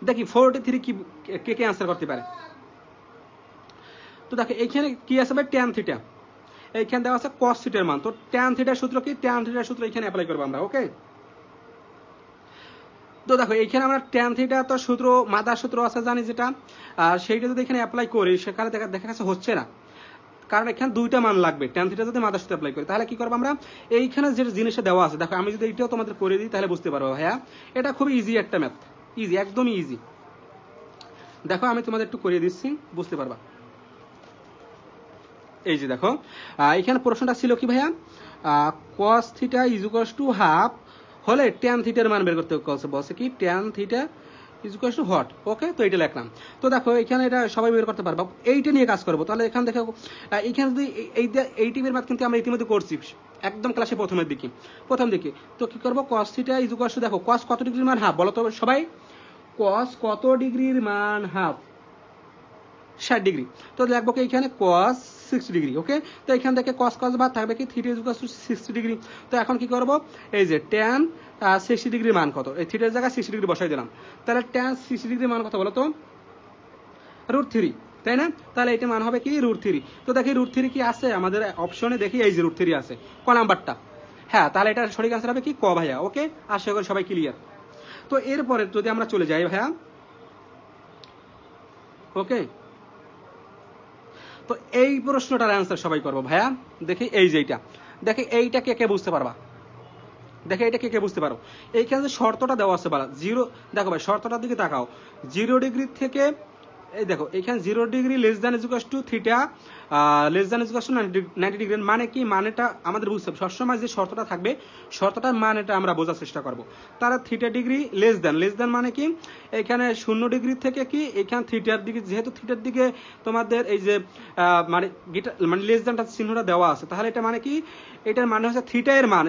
দেখি 43 কি কে কে আনসার করতে পারে। তো দেখো এইখানে কি আছে ভাই, ট্যান থিটা, এইখানে দেওয়া আছে cos থিটার মান। তো ট্যান থিটার সূত্র কি, ট্যান থিটার সূত্র এখানে অ্যাপ্লাই করব আমরা। ওকে, তো দেখো এইখানে আমরা ট্যান থিটা তো সূত্র মাদার সূত্র আছে জানি যেটা, আর সেইটা যদি এখানে অ্যাপ্লাই করি সেখানে দেখা গেছে হচ্ছে না, কারণ এখানে দুইটা মান লাগবে। ট্যান থিটা যদি মাদার সূত্র অ্যাপ্লাই করি তাহলে কি করব আমরা, এইখানে যে জিনিসটা দেওয়া আছে দেখো, আমি যদি এইটাও তোমাদের করে দিই তাহলে বুঝতে পারবো ভাইয়া, এটা খুব ইজি একটা ম্যাথ, ইজি, একদমই ইজি। দেখো আমি তোমাদের একটু করিয়ে দিচ্ছি, বুঝতে পারবা। এই যে দেখো এখানে প্রশ্নটা ছিল কি ভাইয়া, cos theta is equal to half হলে ট্যান থিটার মান বের করতে বলছে কি, tan theta is equal to what. Okay, তো এটা লিখলাম। তো দেখো এখানে এটা সবাই বের করতে পারবো, এইটা নিয়ে কাজ করবো। তাহলে এখানে দেখো এইখানে যদি এই টিপের ম্যাথ কিন্তু আমরা ইতিমধ্যে করছি একদম ক্লাসে প্রথম দিকে। তো কি করবো, cos theta is equal two, দেখো cos কত ডিগ্রির মান হাফ বলো তো সবাই, cos কত ডিগ্রির মান হাফ, 60 ডিগ্রি। তো লিখবো কি এখানে cos 60 ডিগ্রি। ওকে, তো এখান থেকে cos বাদ থাকবে কি, theta is equal two 60 degree. তো এখন কি করব, এই যে tan 60 ডিগ্রির মান কত, এই থিটার জায়গায় 60 ডিগ্রি বসাই দিলাম। তাহলে tan 60 ডিগ্রির মান কত বলো তো, √3, তাই না? তাহলে এটা মান হবে কি √3। তো দেখি √3 কি আছে আমাদের অপশনে, দেখি এই যে √3 আছে, ক নাম্বারটা। হ্যাঁ, তাহলে এটা সঠিক আনসার হবে কি ক ভাইয়া। ওকে, আশা করি সবাই ক্লিয়ার। তো এরপরে যদি আমরা চলে যাই ভাইয়া, ওকে, তো এই প্রশ্নটার অ্যান্সার সবাই করবো ভাইয়া। দেখি এই যে এইটা কে কে বুঝতে পারবা, দেখে এটা কে কে বুঝতে পারো। এইখানে যে শর্তটা দেওয়া আছে বলা 0, দেখো ভাই শর্তটার দিকে তাকাও, 0 ডিগ্রি থেকে এই দেখো এখানে 0 degree less than equal to theta less than equal to 90 degree, মানে কি মানেটা আমাদের বুঝতে হবে। সবসময় যে শর্তটা থাকবে শর্তটার মানেটা আমরা বোঝার চেষ্টা করব। তারা থিটা ডিগ্রি লেস দ্যান মানে কি এখানে 0 ডিগ্রি থেকে কি এখানে থিটার দিকে, যেহেতু থিটার দিকে তোমাদের এই যে মানে মানে লেস দ্যানটা চিহ্নটা দেওয়া আছে, তাহলে এটা মানে কি, এটার মানে হচ্ছে থিটা এর মান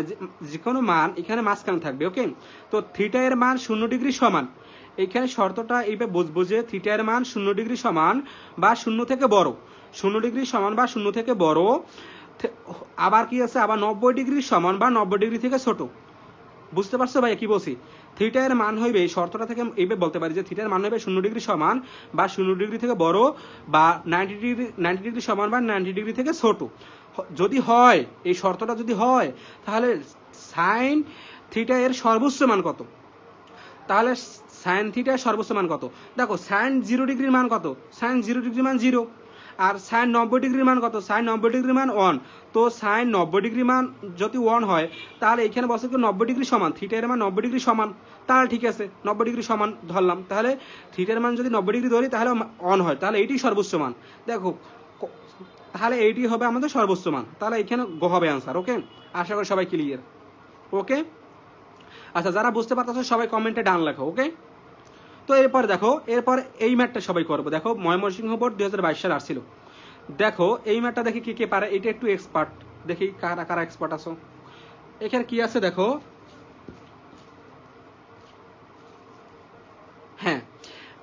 যে কোনো মান এখানে মাঝখানে থাকবে। ওকে, তো থিটা এর মান 0 ডিগ্রি সমান, এইখানে শর্তটা এইভাবে বুঝবো যে থিটা এর মান 0 ডিগ্রি সমান বা 0 থেকে বড়, 0 ডিগ্রি সমান বা 0 থেকে বড়, আবার কি আছে, আবার 90 ডিগ্রি সমান বা 90 ডিগ্রি থেকে ছোট। বুঝতে পারছো ভাই কি বলছি? থিটা এর মান হইবে, এই শর্তটা থেকে এইভাবে বলতে পারি যে থিটা এর মান হইবে 0 ডিগ্রি সমান বা 0 ডিগ্রি থেকে বড় বা 90 ডিগ্রি সমান বা 90 ডিগ্রি থেকে ছোট। যদি হয়, এই শর্তটা যদি হয়, তাহলে সাইন থিটা এর সর্বোচ্চ মান কত? তাহলে সাইন থিটার সর্বোচ্চ মান কত? দেখো সাইন 0 ডিগ্রির মান কত? সাইন 0 ডিগ্রির মান 0। আর সাইন 90 ডিগ্রির মান কত? সাইন 90 ডিগ্রির মান 1। তো সাইন 90 ডিগ্রি মান যদি 1 হয়, তাহলে এখানে বলছে কি 90 ডিগ্রি সমান, থিটা এর মান 90 ডিগ্রি সমান। তাহলে ঠিক আছে, 90 ডিগ্রি সমান ধরলাম। তাহলে থিটার মান যদি 90 ডিগ্রি ধরি তাহলে 1 হয়, তাহলে এইটি সর্বোচ্চ মান। দেখো তাহলে এইটি হবে আমাদের সর্বোচ্চ মান। তাহলে এখানে গ হবে আনসার। ওকে, আশা করি সবাই ক্লিয়ার। ওকে, আচ্ছা যারা বুঝতে পারতেছো সবাই কমেন্টে ডান লেখো। ওকে, তো এরপর দেখো, এরপর এই ম্যাটটা সবাই করবো। দেখো ময়মনসিংহ বোর্ড 2022 সালে আসছিল। দেখো এই ম্যাটটা দেখি কে কে পারে, এটা একটু এক্সপার্ট, দেখি কারা কারা এক্সপার্ট আছো। এখানে কি আছে দেখো, হ্যাঁ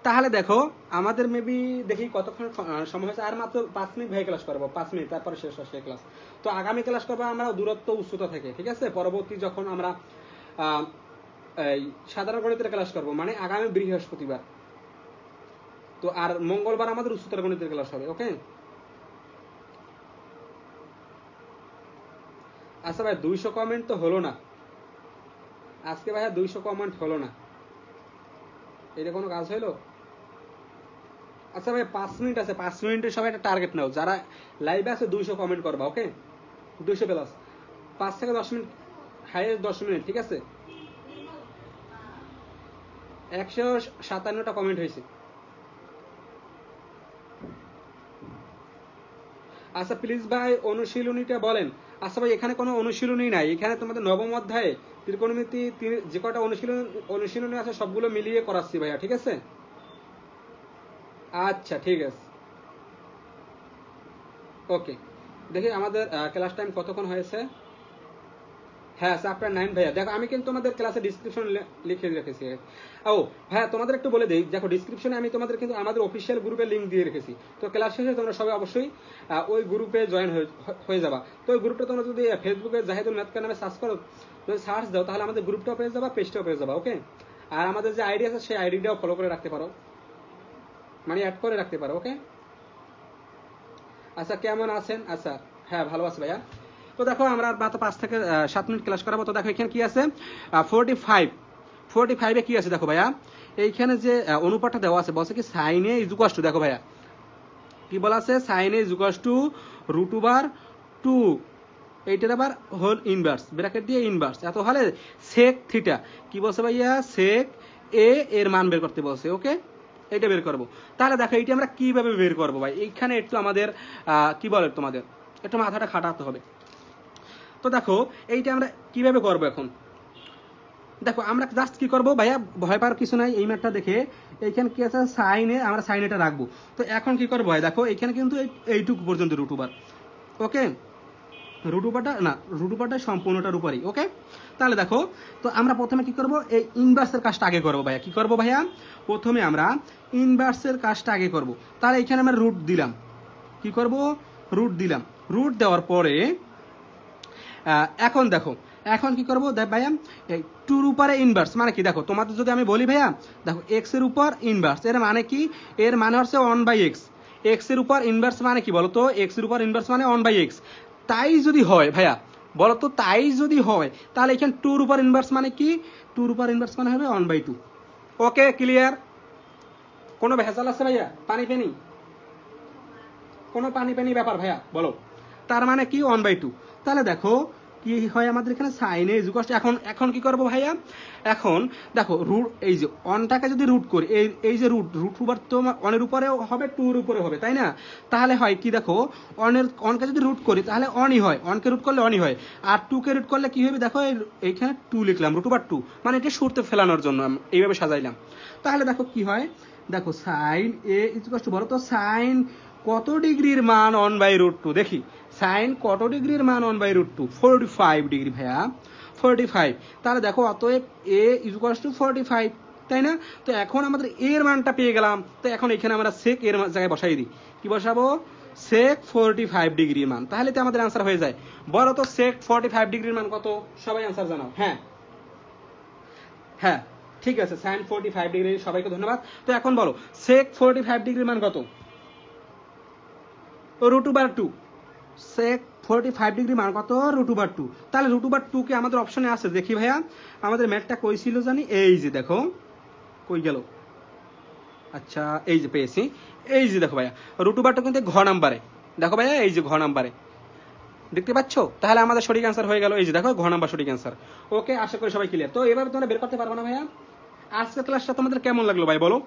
তাহলে দেখো আমাদের মেবি দেখি কতক্ষণ সময় হয়েছে, আর মাত্র 5 মিনিট ভাই ক্লাস করবো, 5 মিনিট, তারপরে শেষ হচ্ছে ক্লাস। তো আগামী ক্লাস করবো আমরা দূরত্ব উচ্চতা থেকে, ঠিক আছে? পরবর্তী যখন আমরা এই সাধারণ গণিতের ক্লাস করবো, মানে আগামী বৃহস্পতিবার। তো আর মঙ্গলবার আমাদের উচ্চতর গণিতের ক্লাস হবে। ওকে, আচ্ছা ভাই 200 কমেন্ট তো হলো না আজকে, ভাইয়া 200 কমেন্ট হলো না, এটা কোনো কাজ হলো? আচ্ছা ভাই 5 মিনিট আছে, 5 মিনিটের সবাই একটা টার্গেট নাও, যারা লাইভে আছে 200 কমেন্ট করবা। ওকে, 200 প্লাস, 5 থেকে 10 মিনিট, হাইয়েস্ট 10 মিনিট, ঠিক আছে? 157টা কমেন্ট হয়েছে। আচ্ছা প্লিজ ভাই অনুশীলনীটা বলেন। আচ্ছা ভাই এখানে কোনো অনুশীলনী নাই, এখানে তোমাদের নবম অধ্যায়ে ত্রিকোণমিতি যে কটা অনুশীলনী আছে সবগুলো মিলিয়ে করাচ্ছি ভাইয়া, ঠিক আছে? আচ্ছা ঠিক আছে, ওকে। দেখি আমাদের ক্লাস টাইম কতক্ষণ হয়েছে। হ্যাঁ চ্যাপ্টার 9 ভাইয়া। দেখো আমি কিন্তু তোমাদের ক্লাসে ডিসক্রিপশন লিখে রেখেছি। ও ভাইয়া তোমাদের একটু বলে দিই, দেখো ডিসক্রিপশনে আমি তোমাদের কিন্তু আমাদের অফিসিয়াল গ্রুপের লিঙ্ক দিয়ে রেখেছি। তো ক্লাস শেষে তোমরা সবাই অবশ্যই ওই গ্রুপে জয়েন হয়ে যাবা। তো ওই গ্রুপটা তোমরা যদি ফেসবুকে জাহিদুল ম্যাথকা নামে সার্চ করো, যদি সার্চ দাও তাহলে আমাদের গ্রুপটাও পেয়ে যাবা, পেজটাও পেয়ে যাবা। ওকে, আর আমাদের যে আইডি আছে সেই আইডিটাও ফলো করে রাখতে পারো, মানে অ্যাড করে রাখতে পারো। ওকে, আচ্ছা কেমন আছেন? আচ্ছা হ্যাঁ ভালো আছে ভাইয়া। তো দেখো আমরা মাত্র 5 থেকে 7 মিনিট ক্লাস করাবো। তো দেখো এখানে কি আছে, 45 কি আছে দেখো ভাইয়া, এইখানে যে অনুপাতটা দেওয়া আছে বলছে কি সাইন এ ইজুকাস টু, দেখো ভাইয়া কি বলা আছে, সাইন এ ইজুকাস টু √2, এইটার আবার হোল ইনভার্স, ব্র্যাকেট দিয়ে ইনভার্স, এত হলে সেক থিটা কি বলছে ভাইয়া, সেক এ এর মান বের করতে বলছে। ওকে, এটা বের করবো। তাহলে দেখো এইটা আমরা কিভাবে বের করবো ভাই, এইখানে একটু আমাদের কি বলে তোমাদের একটু মাথাটা খাটাতে হবে। তো দেখো এইটা আমরা কিভাবে করবো এখন, দেখো আমরা জাস্ট কি করবো ভাইয়া, ভয় পাওয়ার কিছু নাই। এই ম্যাটটা দেখে এইখানে কি আছে, সাইনে, আমরা সাইন এটা রাখবো। তো এখন কি করবো ভাই, দেখো এইখানে কিন্তু এইটুকু পর্যন্ত √2। ওকে, √2টা সম্পূর্ণটার উপরই। ওকে, তাহলে দেখো তো আমরা প্রথমে কি করব, এই ইনভার্সের কাজটা আগে করবো ভাইয়া। কি করবো ভাইয়া, প্রথমে আমরা ইনভার্সের কাজটা আগে করব। তাহলে এখানে আমরা রুট দিলাম, কি করব, রুট দিলাম। রুট দেওয়ার পরে এখন দেখো, এখন কি করবো ভাইয়া, এই 2 এর উপরে ইনভার্স মানে কি, দেখো তোমাদের যদি আমি বলি ভাইয়া, দেখো এক্স এর উপর ইনভার্স, এর মানে কি, এর মানে হচ্ছে 1/x। এক্স এর উপর ইনভার্স মানে কি বলতো, এক্স এর উপর ইনভার্স মানে 1/x। তাই যদি হয় ভাইয়া বলতো, তাই যদি হয় তাহলে এখানে 2 এর উপর ইনভার্স মানে কি, 2 এর উপর ইনভার্স মানে হবে 1/2। Okay clear? কোনো ভেজাল আছে ভাইয়া, পানি পেনি, কোনো পানি পেনি ব্যাপার ভাইয়া বলো? তার মানে কি 1/2। তাহলে দেখো কি হয় আমাদের এখানে sine A is equal to, এখন এখন কি করব ভাইয়া, এখন দেখো রুট, এই যে অনটাকে যদি রুট করি, এই যে রুট ওভার তো অনের উপরেও হবে, টু এর উপরে হবে, তাই না? তাহলে হয় কি দেখো, অনকে যদি রুট করি তাহলে অনই হয়, অনকে রুট করলে অনই হয়, আর টু কে রুট করলে কি হবে দেখো, এইখানে টু লিখলাম, রুট ওভার টু, মানে এটা শুরুতে ফেলানোর জন্য এইভাবে সাজাইলাম। তাহলে দেখো কি হয়, দেখো sine A is equal to, বলো তো সাইন কত ডিগ্রির মান 1/√2, দেখি সাইন কত ডিগ্রির মান 1/√2, 45 ডিগ্রি ভাইয়া, 45। তাহলে দেখো অতএব এ ইজ ইকুয়াল টু 45, তাই না? তো এখন আমাদের এর মানটা পেয়ে গেলাম, তো এখন এখানে আমরা সেক এর জায়গায় বসাই দিই, কি বসাবো, সেক 45 ডিগ্রির মান, তাহলে তো আমাদের আনসার হয়ে যায়। বলো তো সেক 45 ডিগ্রির মান কত, সবাই আনসার জানাও। হ্যাঁ হ্যাঁ ঠিক আছে, সাইন 45 ডিগ্রি, সবাইকে ধন্যবাদ। তো এখন বলো সেক 45 ডিগ্রির মান কত, √2, সেক 45 ডিগ্রি মান কত, √2। তাহলে √2 কে আমাদের অপশনে আছে, দেখি ভাইয়া আমাদের ম্যাথটা কই ছিল জানি, এই যে দেখো কই গেল, আচ্ছা এই যে পেয়েছি, এই যে দেখো ভাইয়া √2 কিন্তু ঘ নাম্বারে, দেখো ভাইয়া এই যে ঘ নাম্বারে, দেখতে পাচ্ছ? তাহলে আমাদের সঠিক অ্যান্সার হয়ে গেল, এই যে দেখো ঘ নাম্বার সঠিক অ্যান্সার। ওকে, আশা করি সবাই ক্লিয়ার। তো এভাবে তোমরা বের করতে পারবে না ভাইয়া? আজকের ক্লাসটা তোমাদের কেমন লাগলো ভাই বলো?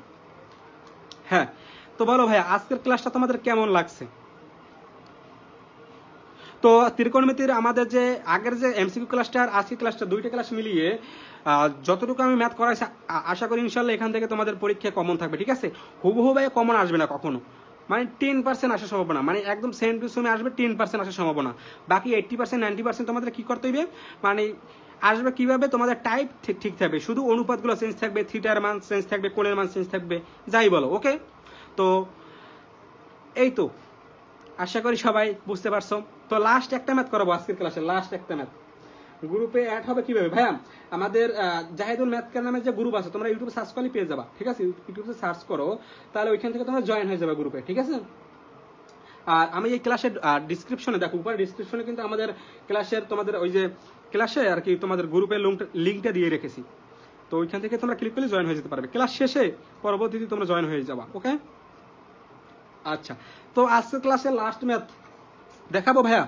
হ্যাঁ, তো বলো ভাইয়া আজকের ক্লাসটা তোমাদের কেমন লাগছে? তো ত্রিকোণমিতির আমাদের যে আগের যে এমসিকিউ ক্লাসটা আর আজকের ক্লাসটা, দুইটা ক্লাস মিলিয়ে যতটুকু আমি ম্যাথ করাইছি, আশা করি ইনশাল্লাহ এখান থেকে তোমাদের পরীক্ষায় কমন থাকবে, ঠিক আছে? হুবহু ভাই কমন আসবে না কখনো, মানে 10% আসার সম্ভাবনা, মানে একদম সেম টু সেম আসবে 10% আসার সম্ভাবনা, বাকি 80% 90% তোমাদের কি করতে হবে, মানে আসবে কিভাবে, তোমাদের টাইপ ঠিক থাকবে, শুধু অনুপাতগুলো চেঞ্জ থাকবে, থিটার মান চেঞ্জ থাকবে, কোণের মান চেঞ্জ থাকবে, যাই বলো। ওকে, তো এই তো আশা করি সবাই বুঝতে পারছো। তো লাস্ট একটা ম্যাথ করাবো আজকের ক্লাসে, লাস্ট একটা ম্যাথ। গ্রুপে অ্যাড হবে কিভাবে ভাইয়া, আমাদের জাহিদুল ম্যাথকের নামে যে গ্রুপ আছে, তোমরা ইউটিউবে সার্চ করলে পেয়ে যাবা, ঠিক আছে? ইউটিউবে সার্চ করো, তাহলে ওইখান থেকে তোমরা জয়েন হয়ে যাবে গ্রুপে, ঠিক আছে? আর আমি এই ক্লাসের ডিসক্রিপশনে দেখো, উপরে ডিসক্রিপশনে কিন্তু আমাদের ক্লাসের তোমাদের ওই যে ক্লাসে আর কি তোমাদের গ্রুপের লিঙ্কটা দিয়ে রেখেছি, তো ওইখান থেকে তোমরা ক্লিক করলে জয়েন হয়ে যেতে পারবে, ক্লাস শেষে পরবর্তীতে তোমরা জয়েন হয়ে যাবা। ওকে, আচ্ছা, তো আজকের ক্লাসের লাস্ট ম্যাথ দেখাবো ভাইয়া।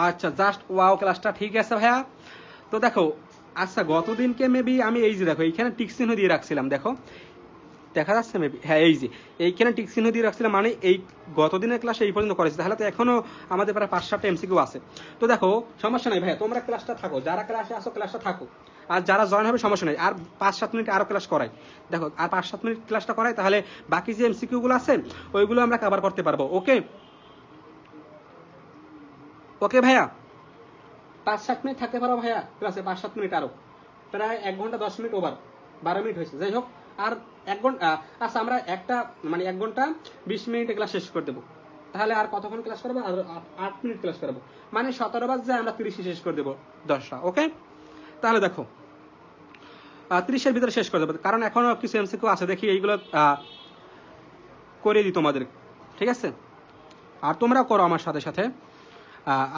আচ্ছা, জাস্ট ওয়াও, ক্লাসটা ঠিক আছে ভাইয়া। তো দেখো, আচ্ছা গতদিনকে মেবি আমি এই যে দেখো এইখানে টিক চিহ্ন দিয়ে রাখছিলাম, দেখো দেখা যাচ্ছে মেবি, হ্যাঁ এই যে এইখানে টিক চিহ্ন দিয়ে রাখছিলাম, মানে এই গতদিনের ক্লাসে এই পর্যন্ত করেছি, তাহলে তো এখনো আমাদের প্রায় 5-7টা এমসিকিউ আছে। তো দেখো সমস্যা নাই ভাইয়া, তোমরা ক্লাসটা থাকো, যারা ক্লাসে আসো ক্লাসটা থাকো, আর যারা জয়েন হবে সমস্যা নাই, আর 5-7 মিনিট আরো ক্লাস করাই, দেখো আর 5-7 মিনিট ক্লাসটা করাই, তাহলে বাকি যে এমসিকিউ গুলো আছে ওইগুলো আমরা কভার করতে পারবো। ওকে ওকে ভাইয়া, 5-7 মিনিট থাকতে পারো ভাইয়া ক্লাসে, 5-7 মিনিট আরো, প্রায় 1 ঘন্টা 10 মিনিট ওভার, 12 মিনিট হয়েছে, যাই হোক আর 1 ঘন্টা, আচ্ছা আমরা একটা মানে 1 ঘন্টা 20 মিনিটে ক্লাস শেষ করে দেবো, তাহলে আর কতক্ষণ ক্লাস করবো, আর 8 মিনিট ক্লাস করবো, মানে 17 বাজে আমরা 30 শেষ করে দেবো 10টা। ওকে, তাহলে দেখো 30-এর ভিতরে শেষ করে দেবো, কারণ এখনো কিছু এমসিকিউ আছে, দেখি এইগুলো করে দিই তোমাদের, ঠিক আছে? আর তোমরাও করো আমার সাথে সাথে,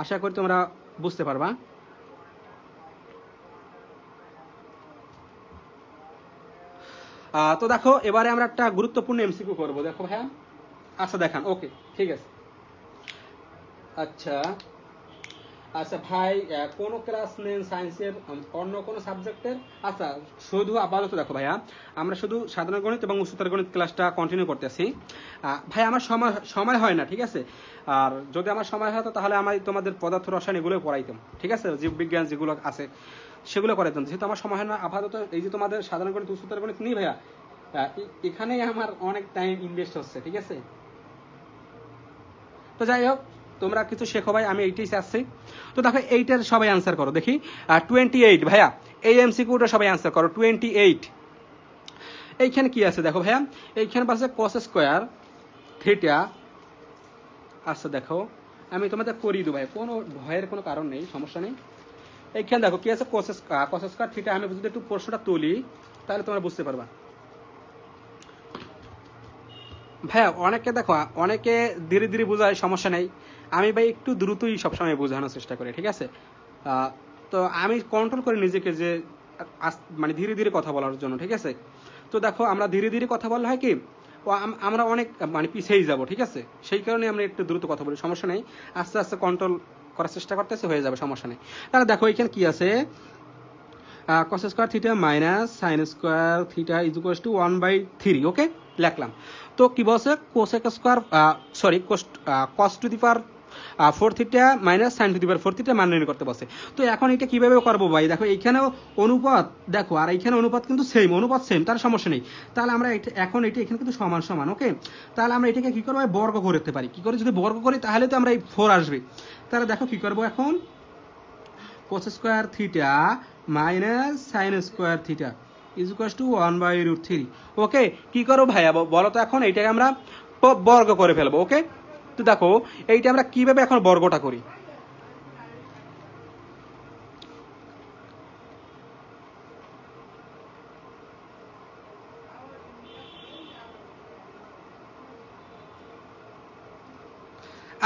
আশা করি তোমরা বুঝতে পারবা। তো দেখো এবারে আমরা একটা গুরুত্বপূর্ণ এমসিকিউ করবো, দেখো ভাইয়া, আচ্ছা দেখান, ওকে ঠিক আছে। আচ্ছা আচ্ছা ভাই, কোন ক্লাস নেন সায়েন্সের, অন্য কোন সাবজেক্টের? আচ্ছা শুধু আপাতত দেখো ভাইয়া, আমরা শুধু সাধারণ গণিত এবং উচ্চতর গণিত ক্লাসটা কন্টিনিউ করতেছি। ভাই আমার সময় হয় না, ঠিক আছে? আর যদি আমার সময় হতো তাহলে আমি তোমাদের পদার্থ রসায়ন এগুলো পড়াইতাম, ঠিক আছে? জীববিজ্ঞান যেগুলো আছে সেগুলো করাইতাম, যেহেতু আমার সময় হয় না আপাতত এই যে তোমাদের সাধারণ গণিত উচ্চতর গণিত নেই ভাইয়া, এখানেই আমার অনেক টাইম ইনভেস্ট হচ্ছে, ঠিক আছে? তো যাই হোক, তোমরা কিছু শেখো ভাই, আমি এইটাই চাচ্ছি। তো দেখো এইটার সবাই আনসার করো দেখি, 28 ভাইয়া, এই এমসিকিউটা সবাই আনসার করো, 28। এইখানে কি আছে দেখো ভাইয়া, এইখানে পাশে cos স্কয়ার থিটা। আচ্ছা দেখো আমি তোমাদের করিয়ে দেবো ভাই, কোনো ভয়ের কোনো কারণ নেই, সমস্যা নেই। এইখানে দেখো কি আছে, cos স্কয়ার থিটা। আমি যদি একটু প্রশ্নটা তুলি তাহলে তোমরা বুঝতে পারবা ভাইয়া। অনেকে দেখো, অনেকে ধীরে ধীরে বোঝায়, সমস্যা নেই, আমি ভাই একটু দ্রুতই সবসময় বোঝানোর চেষ্টা করি, ঠিক আছে? তো আমি কন্ট্রোল করি নিজেকে যে মানে ধীরে ধীরে কথা বলার জন্য, ঠিক আছে? তো দেখো আমরা ধীরে ধীরে কথা বললে হয় কি আমরা অনেক মানে পিছিয়েই যাব, ঠিক আছে? সেই কারণে আমরা একটু দ্রুত কথা বলি, সমস্যা নেই, আস্তে আস্তে কন্ট্রোল করার চেষ্টা করতেছে, হয়ে যাবে, সমস্যা নেই। তাহলে দেখো এখানে কি আছে, cos square theta minus sine square theta is equals two 1/3, ওকে লিখলাম। তো কি বলছে, cosec square sorry cos to the power 4 theta minus sine to the power 4 theta মান নির্ণয় করতে বলছে। তো এখন এটা কিভাবে করবো ভাই, দেখো এইখানেও অনুপাত দেখো আর এইখানে অনুপাত কিন্তু সেম, অনুপাত সেম, তার সমস্যা নেই। তাহলে আমরা এখন এটা এখানে কিন্তু সমান সমান, ওকে। তাহলে আমরা এটাকে কি করবো, বর্গ করতে পারি। কি করে যদি বর্গ করি তাহলে তো আমরা এই 4 আসবে। তাহলে দেখো কি করবো এখন, cos square theta minus sine square theta is equals two 1/√3, ওকে। কি করবো ভাইয়া বলো তো, এখন এইটাকে আমরা বর্গ করে ফেলবো, ওকে। তো দেখো এইটা আমরা কিভাবে এখন বর্গটা করি,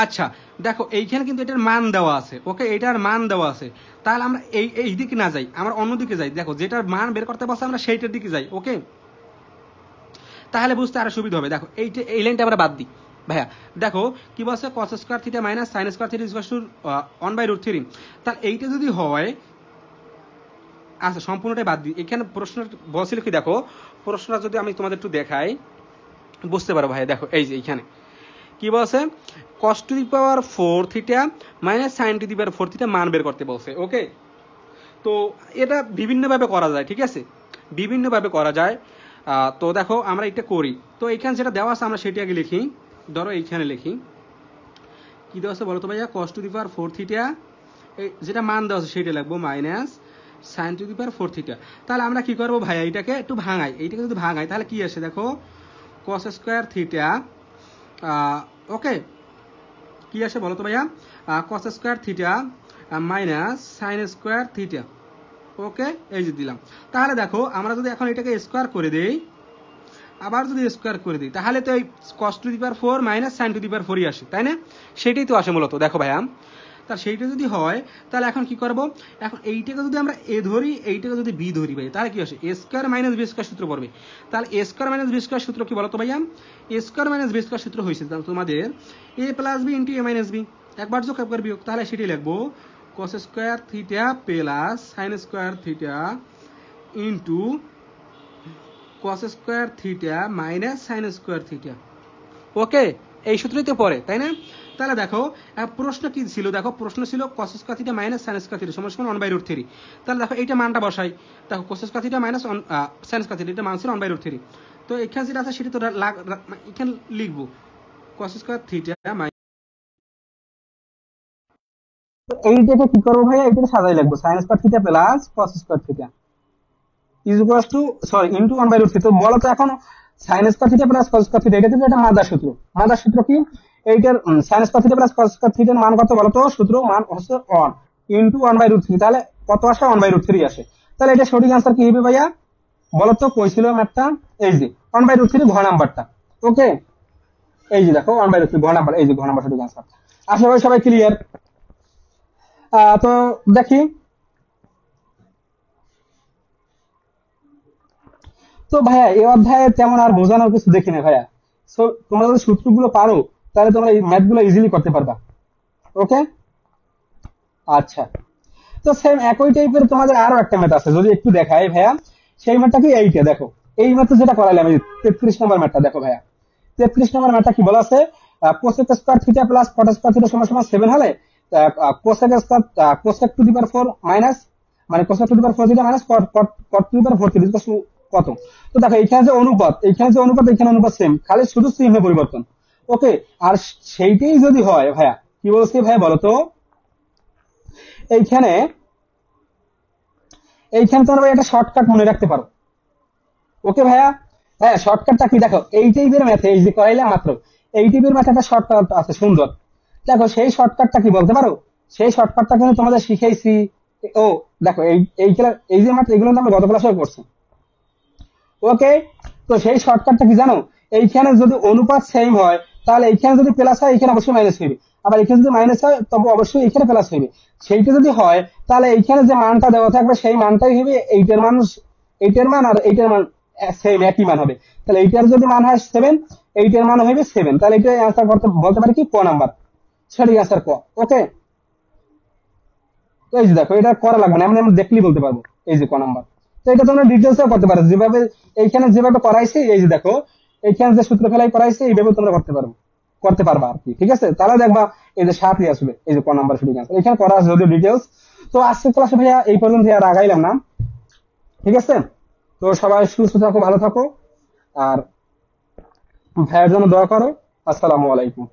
আচ্ছা দেখো এইখানে কিন্তু এটার মান দেওয়া আছে, ওকে, এটার মান দেওয়া আছে। তাহলে আমরা এই দিকে না যাই, আমরা অন্য দিকে যাই। দেখো যেটার মান বের করতে বলছে আমরা সেইটার দিকে যাই, ওকে। তাহলে বুঝতে আরো সুবিধা হবে। দেখো এই লাইনটা আমরা বাদ দিই ভাইয়া। দেখো কি বলছে, cos square theta minus sine square theta is equal two 1/√3। তাহলে এইটা যদি হয়, আচ্ছা সম্পূর্ণটাই বাদ দিই। এখানে প্রশ্ন বলছিল কি, দেখো প্রশ্নটা যদি আমি তোমাদের একটু দেখাই বুঝতে পারো ভাইয়া। দেখো এই যে এইখানে কি বলছে, cos to the power 4 theta minus sine to the power 4 theta মান বের করতে বলছে, ওকে। তো এটা বিভিন্নভাবে করা যায়, ঠিক আছে, বিভিন্নভাবে করা যায়। তো দেখো আমরা এটা করি। তো এইখানে যেটা দেওয়া আছে আমরা সেটা আগে লিখি। ধরো এইখানে লিখি, কি দেওয়া আছে বলো তো ভাইয়া, cos to the power 4 theta যেটা মান দেওয়া আছে সেটা লিখবো minus sine to the power 4 theta. তাহলে আমরা কি করবো ভাইয়া, এটাকে একটু ভাঙাই। এইটাকে যদি ভাঙাই তাহলে কি আসে, দেখো cos স্কয়ার থিটা, ওকে, কি আসে বলো তো ভাইয়া, cos square theta minus sine square theta, okay, এই যে দিলাম। তাহলে দেখো আমরা যদি এখন এটাকে স্কয়ার করে দেই, আবার যদি স্কয়ার করে দিই, তাহলে তো এই cos to the power 4 minus sine to the power 4ই আসে, তাই না? সেটাই তো আসে মূলত, দেখো ভাইয়া। তার সেইটা যদি হয় তাহলে এখন কি করব, এখন এইটাকে যদি আমরা এ ধরি, এইটাকে যদি বি ধরি ভাই, তাহলে কি আসে, a square minus b square সূত্র পড়বে। তাহলে a square minus b square সূত্র কি বলো তো ভাইয়া, a square minus b square সূত্র হয়েছে তোমাদের a plus b into a minus b, একবার যোগ একবার বিয়োগ। তাহলে সেটাই লিখবো cos square theta plus sine square theta into cos square theta minus sine square theta, okay. এই সূত্রই তো পড়ে, তাই না? তাহলে দেখো প্রশ্ন কি ছিল, দেখো প্রশ্ন ছিল cos square theta minus sine square theta সমান 1/√3। তাহলে দেখো এইটা মানটা বসাই। দেখো cos square theta minus sine square theta, এটা মান ছিল 1/√3। তো এখানে যেটা আছে সেটা তো এখানে লিখবো cos স্কয়ার থিটা। এইটাকে কি করবো ভাইয়া, এইটাকে সাজাই লাগবো sign square theta plus cos square theta is equals two sorry into 1/√3। তো বলো তো এখন sign square theta plus cos square theta, এটা কিন্তু একটা মাদার সূত্র। মাদার সূত্র কি, এইটার sign square theta plus cos square থিটার মান কত বলো তো, সূত্র মান হচ্ছে 1 ইনটু 1/√3। তাহলে কত আসে, 1/√3 আসে। তাহলে এটা সঠিক আনসার কি হবে ভাইয়া বলো তো, কইছিল ম্যাথটা, এই যে 1/√3 ঘ নাম্বারটা, ওকে। এই যে দেখো 1/√3 ঘ নাম্বার, এই যে ঘ নাম্বার সঠিক আনসার। আশা করি সবাই ক্লিয়ার। তো দেখি, তো ভাইয়া এই অধ্যায়ে তেমন আর বোঝানোর কিছু দেখি না ভাইয়া। সো তোমরা যদি সূত্রগুলো পারো তাহলে তোমরা এই ম্যাথ গুলো ইজিলি করতে পারবা, ওকে। আচ্ছা, তো সেম একই টাইপের তোমাদের আরো একটা ম্যাথ আছে, যদি একটু দেখাই ভাইয়া। সেই ম্যাথটা কি, এইটা দেখো, এই ম্যাথ যেটা করাইলাম, এই 33 নম্বর ম্যাথটা দেখো ভাইয়া। 33 নম্বর ম্যাথটা কি বলা আছে, cosec square theta plus cot square theta সমান সমান 7 হলে cosec square cosec to the power 4 minus মানে cosec to the power 4 theta minus cot to the power 4 theta কত। তো দেখো এইখানে যে অনুপাত, এইখানে যে অনুপাত, এইখানে অনুপাত সেম, খালি শুধু চিহ্ন পরিবর্তন, ওকে। আর সেইটাই যদি হয় ভাইয়া, কি বলছি ভাইয়া বলো তো, এইখানে এইখানে তোমরা একটা শর্টকাট মনে রাখতে পারো, ওকে ভাইয়া। হ্যাঁ, শর্টকাটটা কি দেখো, এই টাইপের ম্যাথে এই যে করাইলাম মাত্র, এই টাইপের ম্যাথে একটা শর্টকাট আছে সুন্দর। দেখো সেই শর্টকাটটা কি বলতে পারো, সেই শর্টকাটটা কিন্তু তোমাদের শিখাইছি। ও দেখো, এই যে ম্যাথ, এগুলো আমরা গত ক্লাসে করছি, ওকে। তো সেই শর্টকাটটা কি জানো, এইখানে যদি অনুপাত সেম হয় তাহলে এইখানে যদি প্লাস হয় এইখানে অবশ্যই মাইনাস হবে, আবার এখানে যদি মাইনাস হয় তবে অবশ্যই এখানে প্লাস হবে। সেইটা যদি হয় তাহলে এইখানে যে মানটা দেওয়া থাকবে সেই মানটাই হবে এইটার মান, এইটার মান আর এইটার মান সেম একই মান হবে। তাহলে এইটার যদি মান হয় 7, এইটার মান হবে 7, তাহলে এটা অ্যান্সার করতে বলতে পারি কি ক নাম্বার, সঠিক অ্যান্সার ক। ওকে, তো এই যে দেখো এটা করা লাগবে না, আমরা দেখলেই বলতে পারবো এই যে ক নাম্বার। তো এটা তোমরা ডিটেলসও করতে পারো, যেভাবে এইখানে যেভাবে করাইছে, এই যে দেখো এইখানে যে সূত্র ফেলাই করাইছে এইভাবে তোমরা করতে পারবা আর কি। ঠিক আছে, তাহলে দেখবা এই যে 7ই আসবে, এই যে ক নাম্বার সঠিক অ্যান্সার। এখানে করা আছে যদিও ডিটেলস। তো আজকে ক্লাসে ভাইয়া এই পর্যন্ত আর আগাইলাম না। ঠিক আছে, তো সবাই সুস্থ থাকো, ভালো থাকো, আর ভাইয়ের জন্য দোয়া করো। আসসালামু আলাইকুম।